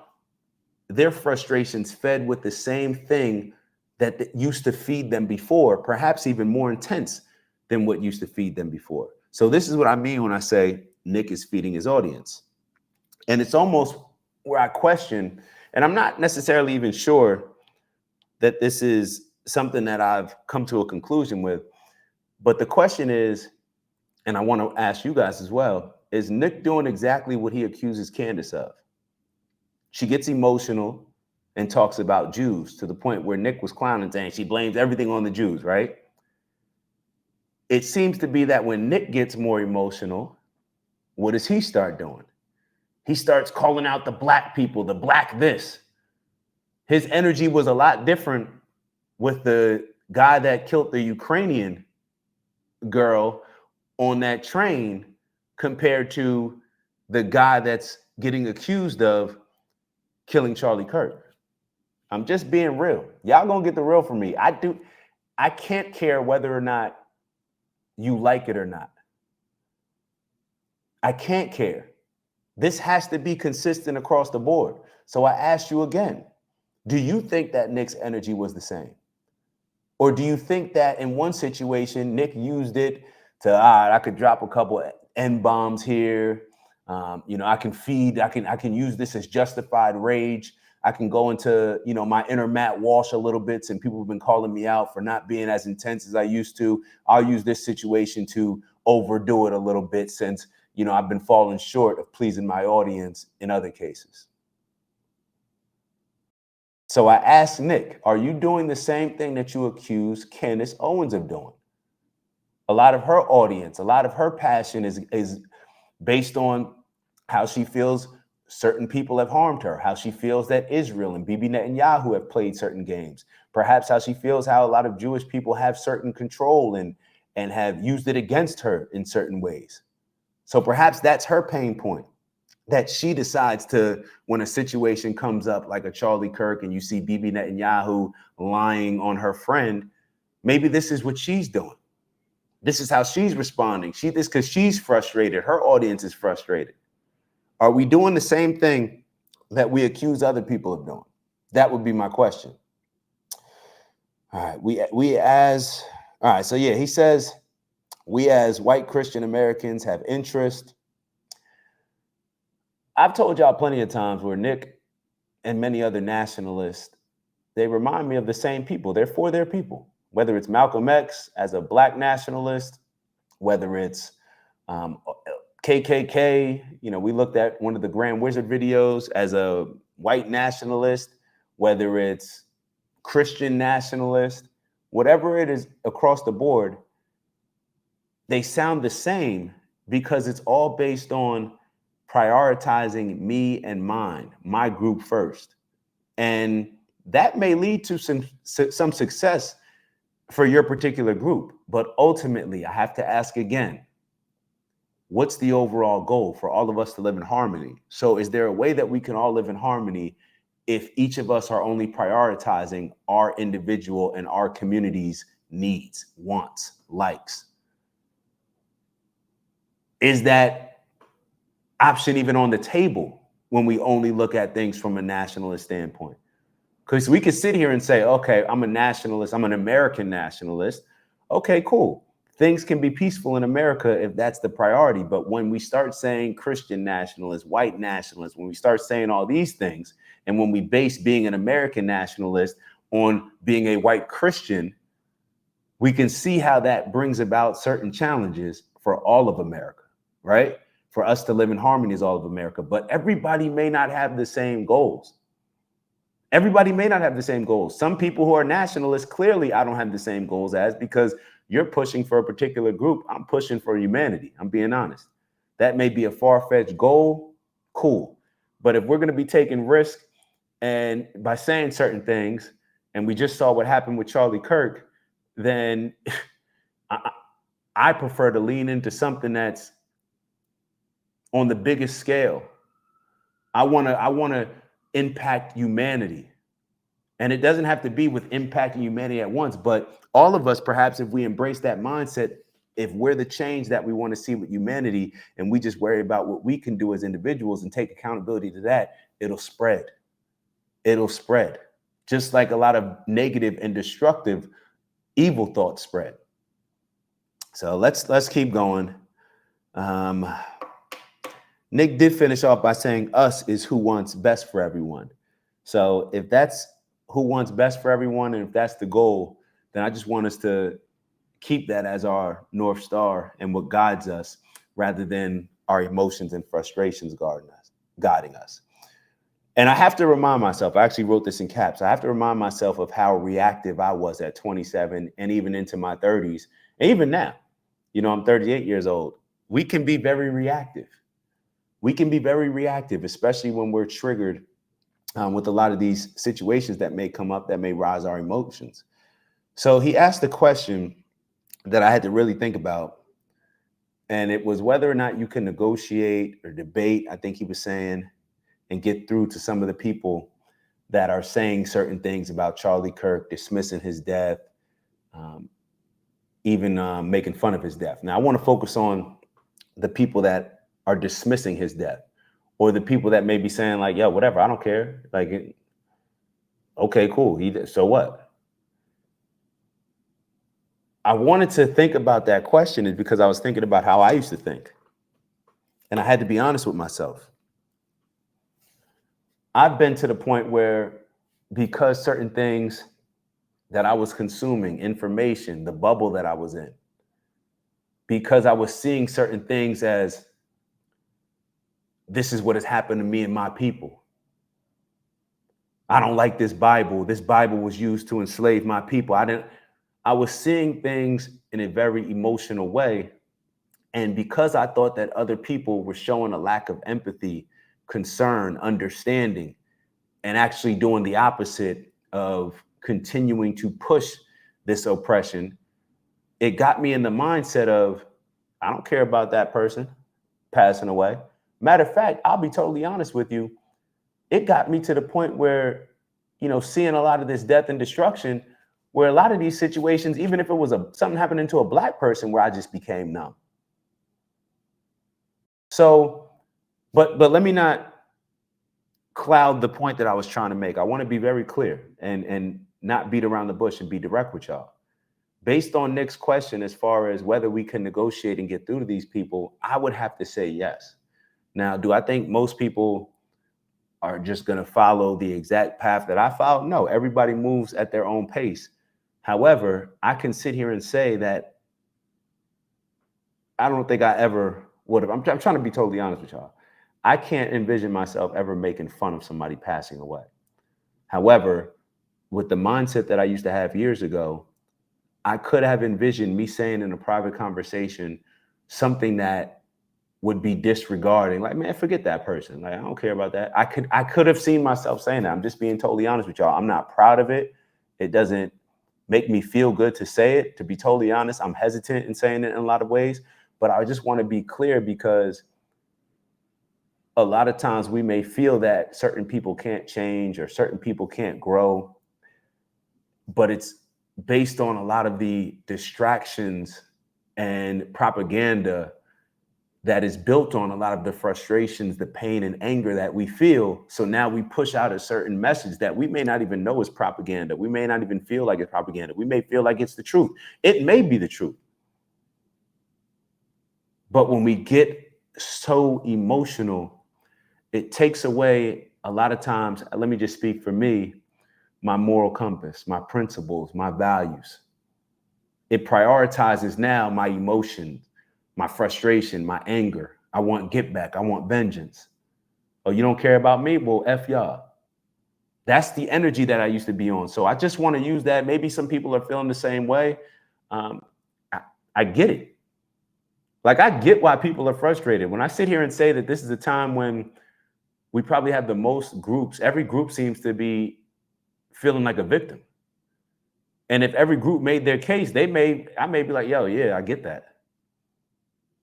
their frustrations fed with the same thing that used to feed them before, perhaps even more intense than what used to feed them before. So this is what I mean when I say Nick is feeding his audience. And it's almost where I question, and I'm not necessarily even sure that this is something that I've come to a conclusion with, but the question is, and I want to ask you guys as well, is Nick doing exactly what he accuses Candace of? She gets emotional and talks about Jews to the point where Nick was clowning, saying she blames everything on the Jews, right? It seems to be that when Nick gets more emotional, what does he start doing? He starts calling out the black people, the black this, His energy was a lot different with the guy that killed the Ukrainian girl on that train compared to the guy that's getting accused of killing Charlie Kirk. I'm just being real. Y'all gonna get the real from me. I can't care whether or not you like it or not. I can't care. This has to be consistent across the board. So I ask you again, do you think that Nick's energy was the same? Or do you think that in one situation, Nick used it to, I could drop a couple N-bombs here. I can use this as justified rage. I can go into, my inner Matt Walsh a little bit, and people have been calling me out for not being as intense as I used to. I'll use this situation to overdo it a little bit since, I've been falling short of pleasing my audience in other cases. So I asked Nick, are you doing the same thing that you accuse Candace Owens of doing? A lot of her audience, a lot of her passion is based on how she feels certain people have harmed her, how she feels that Israel and Bibi Netanyahu have played certain games, perhaps how she feels how a lot of Jewish people have certain control and have used it against her in certain ways. So perhaps that's her pain point, that she decides to, when a situation comes up like a Charlie Kirk and you see Bibi Netanyahu lying on her friend, maybe this is what she's doing. This is how she's responding. Because she's frustrated. Her audience is frustrated. Are we doing the same thing that we accuse other people of doing? That would be my question. All right, so yeah, he says, we as white Christian Americans have interest. I've told y'all plenty of times where Nick and many other nationalists, they remind me of the same people. They're for their people, whether it's Malcolm X as a black nationalist, whether it's KKK. We looked at one of the Grand Wizard videos as a white nationalist, whether it's Christian nationalist, whatever it is across the board, they sound the same because it's all based on prioritizing me and mine, my group first. And that may lead to some success for your particular group. But ultimately, I have to ask again, what's the overall goal for all of us to live in harmony? So is there a way that we can all live in harmony if each of us are only prioritizing our individual and our community's needs, wants, likes? Is that option even on the table when we only look at things from a nationalist standpoint? Because we could sit here and say, okay, I'm a nationalist, I'm an American nationalist. Okay, cool. Things can be peaceful in America if that's the priority. But when we start saying Christian nationalist, white nationalist, when we start saying all these things, and when we base being an American nationalist on being a white Christian, we can see how that brings about certain challenges for all of America, right? For us to live in harmony as all of America. But everybody may not have the same goals. Everybody may not have the same goals. Some people who are nationalists, clearly I don't have the same goals as, because you're pushing for a particular group. I'm pushing for humanity. I'm being honest. That may be a far-fetched goal. Cool. But if we're going to be taking risk and by saying certain things, and we just saw what happened with Charlie Kirk, then I prefer to lean into something that's on the biggest scale. I want to impact humanity. And it doesn't have to be with impacting humanity at once, but all of us, perhaps if we embrace that mindset, if we're the change that we want to see with humanity, and we just worry about what we can do as individuals and take accountability to that, it'll spread. It'll spread. Just like a lot of negative and destructive evil thoughts spread. So let's keep going. Nick did finish off by saying us is who wants best for everyone. So if that's who wants best for everyone, and if that's the goal, then I just want us to keep that as our North Star and what guides us, rather than our emotions and frustrations guiding us. And I have to remind myself, I actually wrote this in caps, I have to remind myself of how reactive I was at 27 and even into my 30s. And even now, I'm 38 years old. We can be very reactive. We can be very reactive, especially when we're triggered with a lot of these situations that may come up that may rise our emotions. So he asked a question that I had to really think about. And it was whether or not you can negotiate or debate, I think he was saying, and get through to some of the people that are saying certain things about Charlie Kirk, dismissing his death, even making fun of his death. Now, I want to focus on the people that are dismissing his death, or the people that may be saying like, yo, whatever, I don't care. Like, okay, cool. So what? I wanted to think about that question is because I was thinking about how I used to think. And I had to be honest with myself. I've been to the point where, because certain things that I was consuming, information, the bubble that I was in, because I was seeing certain things as this is what has happened to me and my people. I don't like this Bible. This Bible was used to enslave my people. I was seeing things in a very emotional way. And because I thought that other people were showing a lack of empathy, concern, understanding, and actually doing the opposite of continuing to push this oppression, it got me in the mindset of, I don't care about that person passing away. Matter of fact, I'll be totally honest with you. It got me to the point where, seeing a lot of this death and destruction, where a lot of these situations, even if it was something happening to a Black person, where I just became numb. So, but let me not cloud the point that I was trying to make. I want to be very clear and not beat around the bush and be direct with y'all. Based on Nick's question, as far as whether we can negotiate and get through to these people, I would have to say yes. Now, do I think most people are just going to follow the exact path that I followed? No, everybody moves at their own pace. However, I can sit here and say that I don't think I ever would have. I'm trying to be totally honest with y'all. I can't envision myself ever making fun of somebody passing away. However, with the mindset that I used to have years ago, I could have envisioned me saying in a private conversation something that would be disregarding, like, man, forget that person. Like, I don't care about that. I could have seen myself saying that. I'm just being totally honest with y'all. I'm not proud of it. It doesn't make me feel good to say it. To be totally honest, I'm hesitant in saying it in a lot of ways, but I just want to be clear, because a lot of times we may feel that certain people can't change or certain people can't grow, but it's based on a lot of the distractions and propaganda that is built on a lot of the frustrations, the pain and anger that we feel. So now we push out a certain message that we may not even know is propaganda. We may not even feel like it's propaganda. We may feel like it's the truth. It may be the truth. But when we get so emotional, it takes away a lot of times, let me just speak for me, my moral compass, my principles, my values. It prioritizes now my emotions, my frustration, my anger. I want get back. I want vengeance. Oh, you don't care about me? Well, F y'all. That's the energy that I used to be on. So I just want to use that. Maybe some people are feeling the same way. I get it. Like, I get why people are frustrated. When I sit here and say that this is a time when we probably have the most groups, every group seems to be feeling like a victim. And if every group made their case, I may be like, yo, yeah, I get that.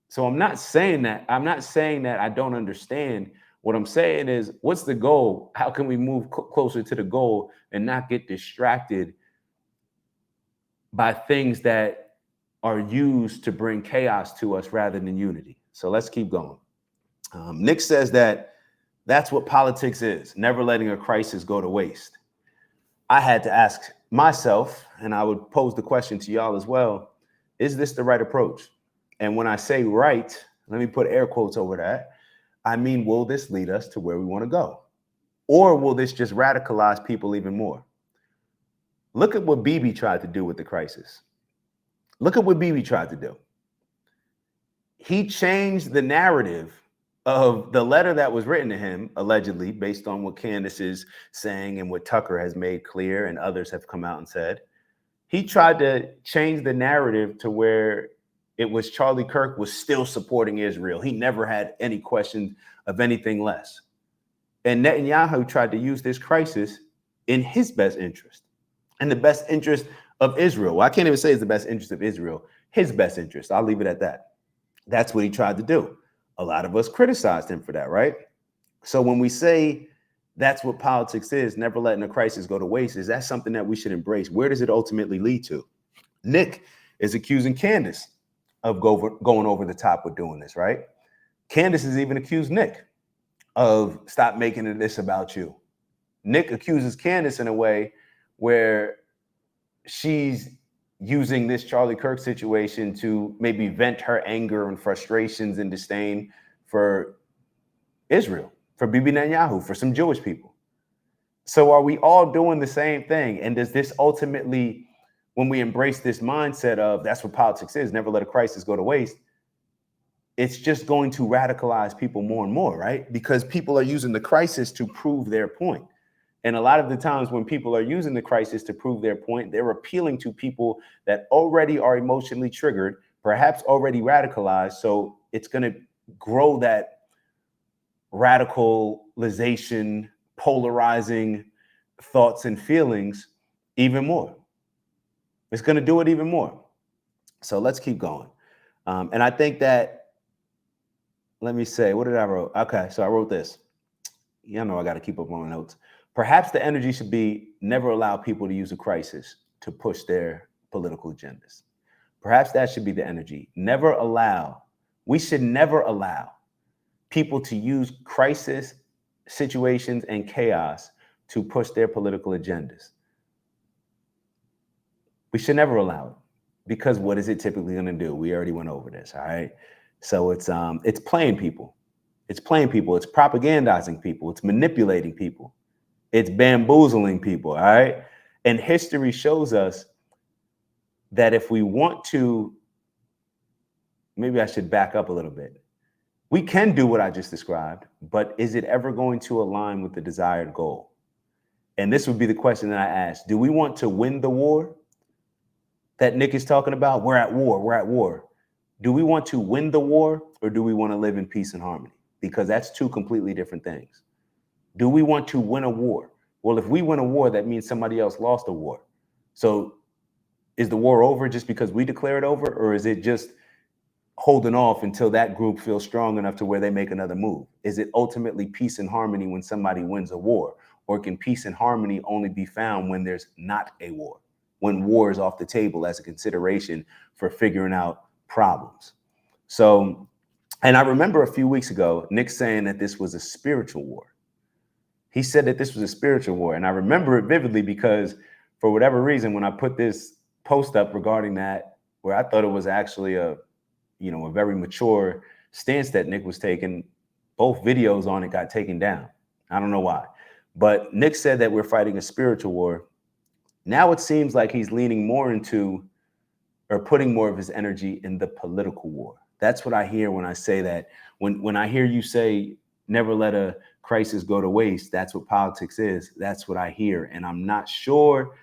So I'm not saying that I don't understand. What I'm saying is, what's the goal? How can we move closer to the goal and not get distracted by things that are used to bring chaos to us rather than unity? So let's keep going. Nick says that's what politics is, never letting a crisis go to waste. I had to ask myself, and I would pose the question to y'all as well, is this the right approach? And when I say right, let me put air quotes over that. I mean, will this lead us to where we want to go? Or will this just radicalize people even more? Look at what Bibi tried to do with the crisis. Look at what Bibi tried to do. He changed the narrative of the letter that was written to him, allegedly, based on what Candace is saying and what Tucker has made clear and others have come out and said. He tried to change the narrative to where it was Charlie Kirk was still supporting Israel. He never had any question of anything less. And Netanyahu tried to use this crisis in his best interest, and the best interest of Israel. Well, I can't even say it's the best interest of Israel, his best interest. I'll leave it at that. That's what he tried to do. A lot of us criticized him for that, right? So when we say that's what politics is, never letting a crisis go to waste, is that something that we should embrace? Where does it ultimately lead to? Nick is accusing Candace of going over the top with doing this, right? Candace has even accused Nick of stop making this about you. Nick accuses Candace in a way where she's using this Charlie Kirk situation to maybe vent her anger and frustrations and disdain for Israel, for Bibi Netanyahu, for some Jewish people. So are we all doing the same thing? And does this ultimately, when we embrace this mindset of that's what politics is, never let a crisis go to waste, it's just going to radicalize people more and more, right? Because people are using the crisis to prove their point. And a lot of the times when people are using the crisis to prove their point, they're appealing to people that already are emotionally triggered, perhaps already radicalized. So it's going to grow that radicalization, polarizing thoughts and feelings even more. It's going to do it even more. So let's keep going. And I think that, let me say, what did I wrote? Okay, so I wrote this. You know, I got to keep up on my notes. Perhaps the energy should be never allow people to use a crisis to push their political agendas. Perhaps that should be the energy. Never allow, we should never allow people to use crisis situations and chaos to push their political agendas. We should never allow it, because what is it typically going to do? We already went over this, all right? So it's playing people. It's playing people. It's propagandizing people. It's manipulating people. It's bamboozling people, all right? And history shows us that if we want to, maybe I should back up a little bit. We can do what I just described, but is it ever going to align with the desired goal? And this would be the question that I asked. Do we want to win the war that Nick is talking about? We're at war. We're at war. Do we want to win the war, or do we want to live in peace and harmony? Because that's two completely different things. Do we want to win a war? Well, if we win a war, that means somebody else lost a war. So is the war over just because we declare it over, or is it just holding off until that group feels strong enough to where they make another move? Is it ultimately peace and harmony when somebody wins a war? Or can peace and harmony only be found when there's not a war, when war is off the table as a consideration for figuring out problems? So, and I remember a few weeks ago, Nick saying that this was a spiritual war. He said that this was a spiritual war. And I remember it vividly because for whatever reason, when I put this post up regarding that, where I thought it was actually a very mature stance that Nick was taking, both videos on it got taken down. I don't know why. But Nick said that we're fighting a spiritual war. Now it seems like he's leaning more into, or putting more of his energy in, the political war. That's what I hear when I say that. When I hear you say, never let a crisis go to waste, that's what politics is. That's what I hear. And I'm not sure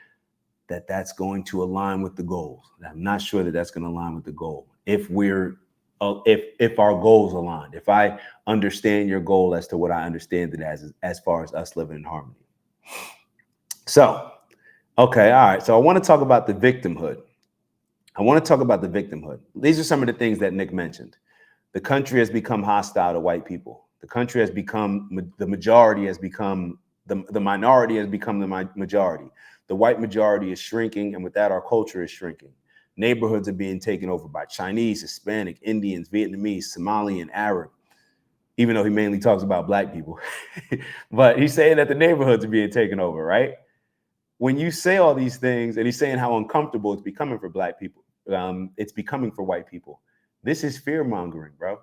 that that's going to align with the goals. I'm not sure that that's going to align with the goal. If our goals aligned, if I understand your goal as to what I understand it as far as us living in harmony. So, okay, all right. So I want to talk about the victimhood. These are some of the things that Nick mentioned. The country has become hostile to white people. The country has become, the majority has become, the minority has become the majority. The white majority is shrinking, and with that, our culture is shrinking. Neighborhoods are being taken over by Chinese, Hispanic, Indians, Vietnamese, Somali, and Arab, even though he mainly talks about black people. But he's saying that the neighborhoods are being taken over, right? When you say all these things, and he's saying how uncomfortable it's becoming for black people, it's becoming for white people. This is fear mongering, bro.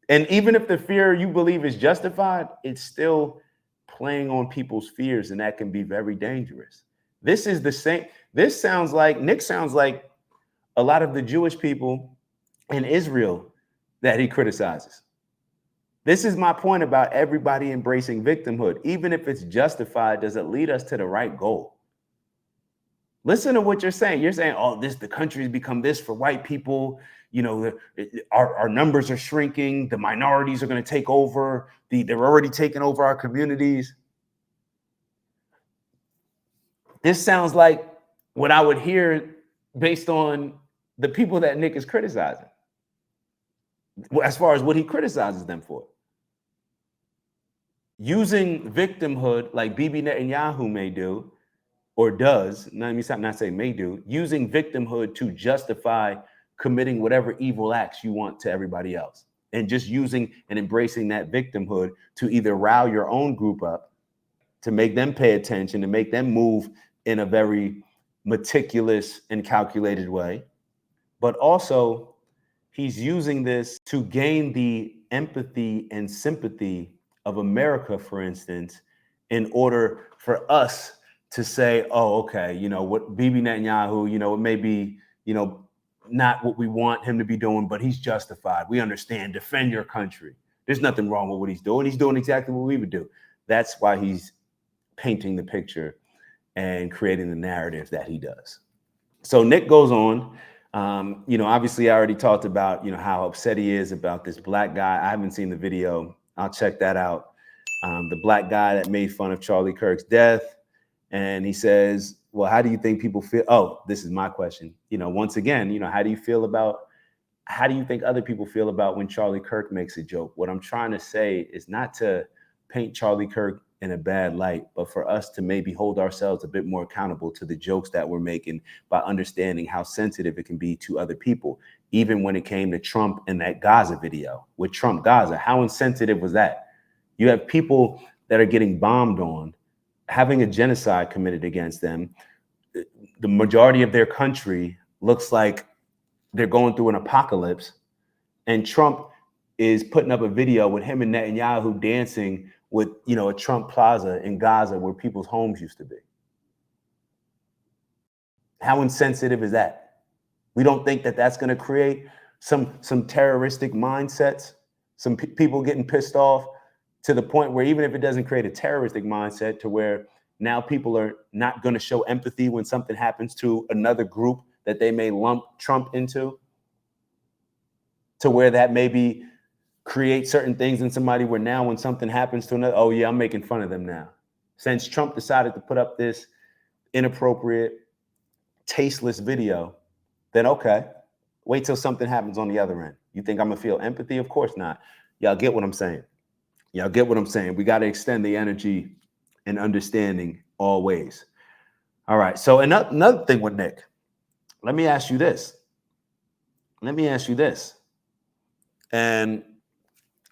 And even if the fear you believe is justified, it's still playing on people's fears, and that can be very dangerous. This is the same. This sounds like, Nick sounds like a lot of the Jewish people in Israel that he criticizes. This is my point about everybody embracing victimhood. Even if it's justified, does it lead us to the right goal? Listen to what you're saying. You're saying, oh, the country's become this for white people. You know, our numbers are shrinking. The minorities are going to take over. They're already taking over our communities. This sounds like what I would hear based on the people that Nick is criticizing, as far as what he criticizes them for. Using victimhood like Bibi Netanyahu may do, or does, not say may do, using victimhood to justify committing whatever evil acts you want to everybody else. And just using and embracing that victimhood to either rile your own group up, to make them pay attention, to make them move in a very meticulous and calculated way. But also, he's using this to gain the empathy and sympathy of America, for instance, in order for us to say, oh, okay, you know, what Bibi Netanyahu, you know, it may be, you know, not what we want him to be doing, but he's justified. We understand, defend your country. There's nothing wrong with what he's doing. He's doing exactly what we would do. That's why he's painting the picture and creating the narrative that he does. So Nick goes on, you know, obviously I already talked about, you know, how upset he is about this black guy. I haven't seen the video. I'll check that out. The black guy that made fun of Charlie Kirk's death. And he says, well, how do you think people feel? Oh, this is my question. You know, once again, you know, how do you think other people feel about when Charlie Kirk makes a joke? What I'm trying to say is not to paint Charlie Kirk in a bad light, but for us to maybe hold ourselves a bit more accountable to the jokes that we're making by understanding how sensitive it can be to other people. Even when it came to Trump and that Gaza video with Trump Gaza, how insensitive was that? You have people that are getting bombed on, having a genocide committed against them. The majority of their country looks like they're going through an apocalypse. And Trump is putting up a video with him and Netanyahu dancing with, you know, a Trump Plaza in Gaza where people's homes used to be. How insensitive is that? We don't think that that's going to create some terroristic mindsets, some people getting pissed off to the point where even if it doesn't create a terroristic mindset to where now people are not going to show empathy when something happens to another group that they may lump Trump into, to where that maybe create certain things in somebody where now when something happens to another, oh yeah, I'm making fun of them now. Since Trump decided to put up this inappropriate, tasteless video, then okay, wait till something happens on the other end. You think I'm gonna feel empathy? Of course not. Y'all get what I'm saying. Y'all get what I'm saying. We got to extend the energy and understanding always. All right. So another thing with Nick, let me ask you this. And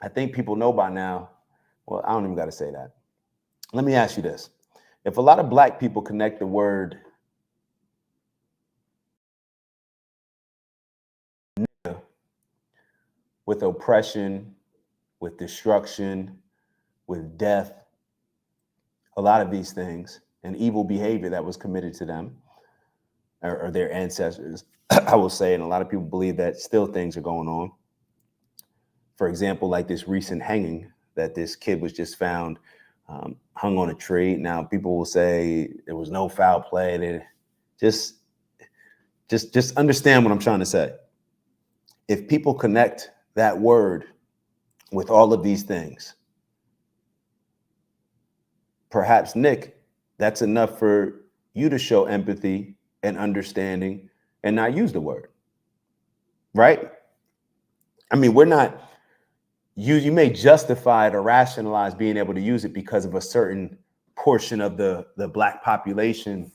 I think people know by now. Well, I don't even got to say that. Let me ask you this. If a lot of black people connect the word nigga with oppression, with destruction, with death, a lot of these things, and evil behavior that was committed to them or their ancestors, I will say, and a lot of people believe that still things are going on. For example, like this recent hanging that this kid was just found hung on a tree. Now, people will say there was no foul play. Just understand what I'm trying to say. If people connect that word with all of these things, perhaps, Nick, that's enough for you to show empathy and understanding and not use the word, right? I mean, we're not, you may justify it or rationalize being able to use it because of a certain portion of the black population,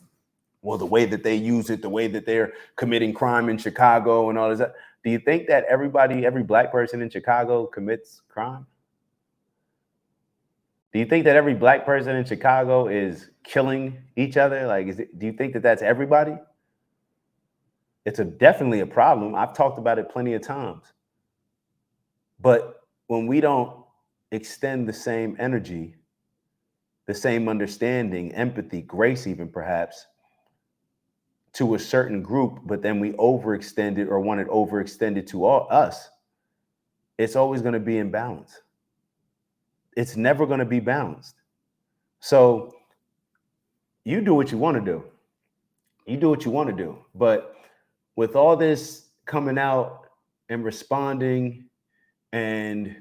well, the way that they use it, the way that they're committing crime in Chicago and all of that. Do you think that every black person in Chicago commits crime? Do you think that every black person in Chicago is killing each other? Like, do you think that that's everybody? It's definitely a problem. I've talked about it plenty of times. But when we don't extend the same energy, the same understanding, empathy, grace even perhaps, to a certain group, but then we overextend it or want it overextended to us, it's always going to be imbalanced. It's never going to be balanced. So you do what you want to do. You do what you want to do. But with all this coming out and responding, and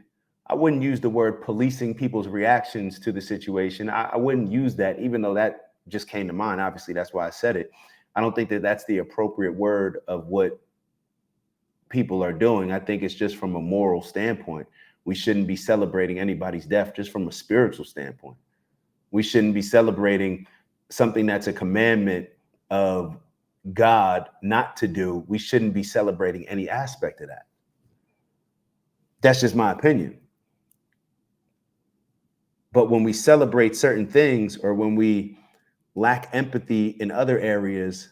I wouldn't use the word policing people's reactions to the situation. I wouldn't use that, even though that just came to mind. Obviously, that's why I said it. I don't think that that's the appropriate word of what people are doing. I think it's just from a moral standpoint. We shouldn't be celebrating anybody's death just from a spiritual standpoint. We shouldn't be celebrating something that's a commandment of God not to do. We shouldn't be celebrating any aspect of that. That's just my opinion. But when we celebrate certain things, or when we lack empathy in other areas,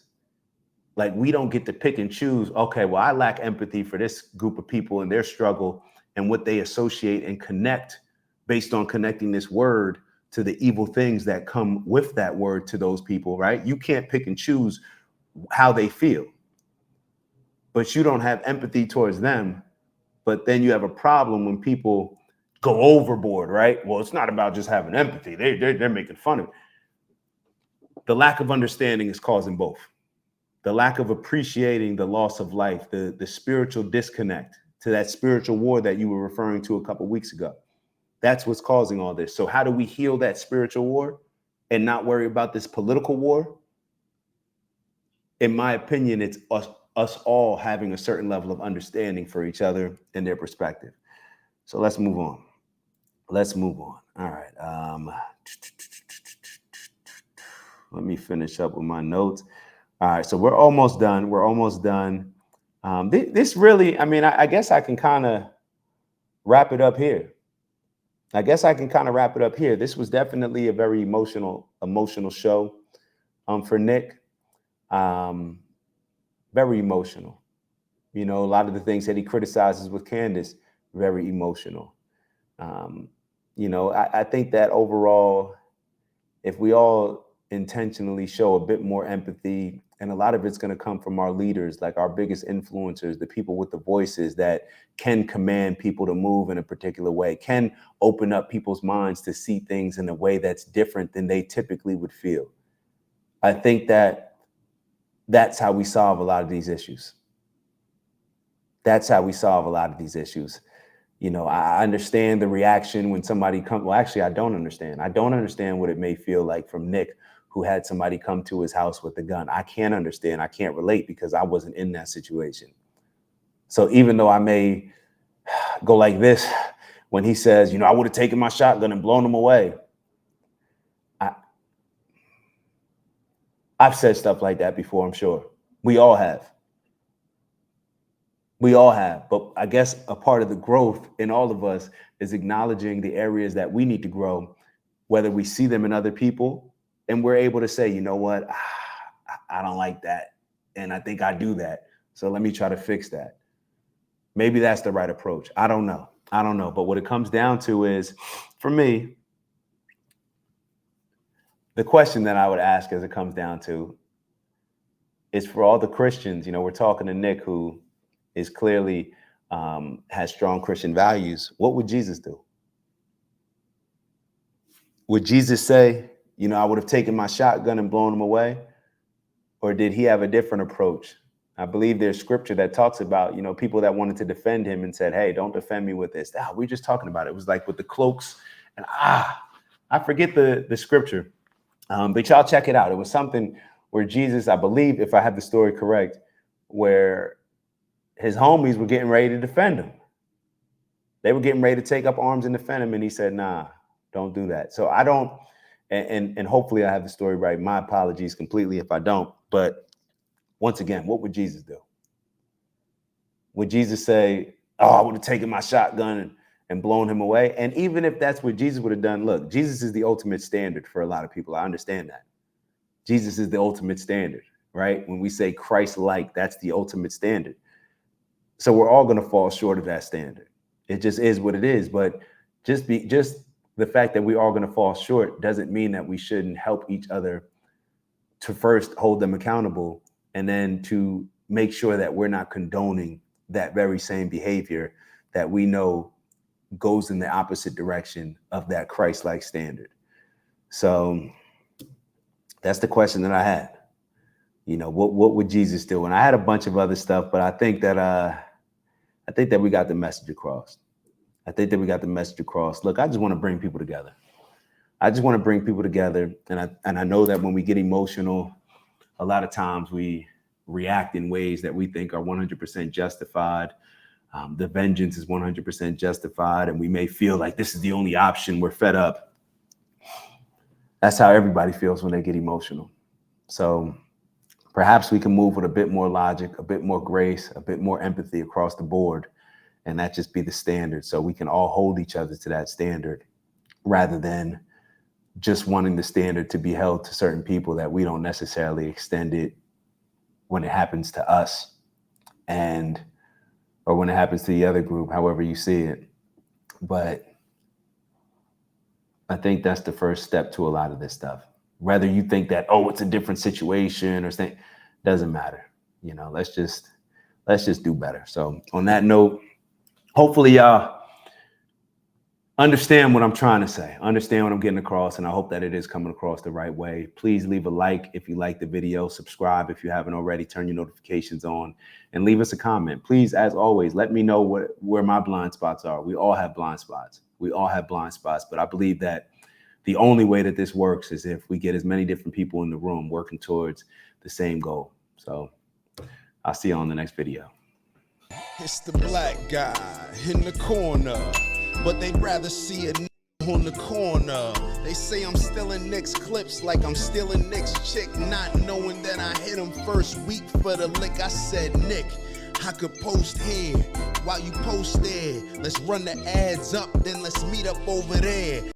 like, we don't get to pick and choose, okay, well, I lack empathy for this group of people and their struggle and what they associate and connect based on connecting this word to the evil things that come with that word to those people, right? You can't pick and choose how they feel, but you don't have empathy towards them. But then you have a problem when people go overboard, right? Well, it's not about just having empathy. They're making fun of it. The lack of understanding is causing both. The lack of appreciating the loss of life, the spiritual disconnect to that spiritual war that you were referring to a couple of weeks ago. That's what's causing all this. So how do we heal that spiritual war and not worry about this political war? In my opinion, it's us all having a certain level of understanding for each other and their perspective. So let's move on. Let's move on. All right. Let me finish up with my notes. All right, so we're almost done. We're almost done. This really, I mean, I guess I can kind of wrap it up here. This was definitely a very emotional show for Nick. Very emotional. You know, a lot of the things that he criticizes with Candace, very emotional. You know, I think that overall, if we all intentionally show a bit more empathy, and a lot of it's going to come from our leaders, like our biggest influencers, the people with the voices that can command people to move in a particular way, can open up people's minds to see things in a way that's different than they typically would feel. I think that that's how we solve a lot of these issues. You know, I understand the reaction when somebody comes. Well, actually, I don't understand. I don't understand what it may feel like from Nick, who had somebody come to his house with a gun. I can't understand. I can't relate because I wasn't in that situation. So even though I may go like this when he says, you know, I would have taken my shotgun and blown him away. I've said stuff like that before, I'm sure. We all have. But I guess a part of the growth in all of us is acknowledging the areas that we need to grow, whether we see them in other people, and we're able to say, you know what, I don't like that. And I think I do that. So let me try to fix that. Maybe that's the right approach. I don't know. But what it comes down to is, for me, the question that I would ask as it comes down to is for all the Christians. You know, we're talking to Nick, who is clearly has strong Christian values. What would Jesus do? Would Jesus say, you know, I would have taken my shotgun and blown him away? Or did he have a different approach? I believe there's scripture that talks about, you know, people that wanted to defend him and said, hey, don't defend me with this. We're just talking about it. It was like with the cloaks. And I forget the scripture, but y'all check it out. It was something where Jesus, I believe, if I have the story correct, where his homies were getting ready to defend him. They were getting ready to take up arms and defend him. And he said, nah, don't do that. So I don't, and hopefully I have the story right. My apologies completely if I don't. But once again, what would Jesus do? Would Jesus say, oh, I would have taken my shotgun and blown him away? And even if that's what Jesus would have done, look, Jesus is the ultimate standard for a lot of people. I understand that. Jesus is the ultimate standard, right? When we say Christ-like, that's the ultimate standard. So we're all going to fall short of that standard. It just is what it is. But just the fact that we are going to fall short doesn't mean that we shouldn't help each other to first hold them accountable, and then to make sure that we're not condoning that very same behavior that we know goes in the opposite direction of that Christ-like standard. So that's the question that I had. You know, what would Jesus do? And I had a bunch of other stuff, but I think that we got the message across. I think that we got the message across. Look, I just want to bring people together. I just want to bring people together. And I know that when we get emotional, a lot of times we react in ways that we think are 100% justified. The vengeance is 100% justified. And we may feel like this is the only option. We're fed up. That's how everybody feels when they get emotional. So perhaps we can move with a bit more logic, a bit more grace, a bit more empathy across the board. And that just be the standard. So we can all hold each other to that standard rather than just wanting the standard to be held to certain people that we don't necessarily extend it when it happens to us or when it happens to the other group, however you see it. But I think that's the first step to a lot of this stuff. Whether you think that, oh, it's a different situation or something, doesn't matter. You know, let's just do better. So on that note, hopefully y'all understand what I'm trying to say, understand what I'm getting across, and I hope that it is coming across the right way. Please leave a like if you like the video, subscribe if you haven't already, turn your notifications on, and leave us a comment. Please, as always, let me know where my blind spots are. We all have blind spots. We all have blind spots, but I believe that the only way that this works is if we get as many different people in the room working towards the same goal. So I'll see you on the next video. It's the black guy in the corner, but they'd rather see a on the corner. They say I'm stealing Nick's clips like I'm stealing Nick's chick, not knowing that I hit him first week for the lick. I said, Nick, I could post here while you post there. Let's run the ads up, then let's meet up over there.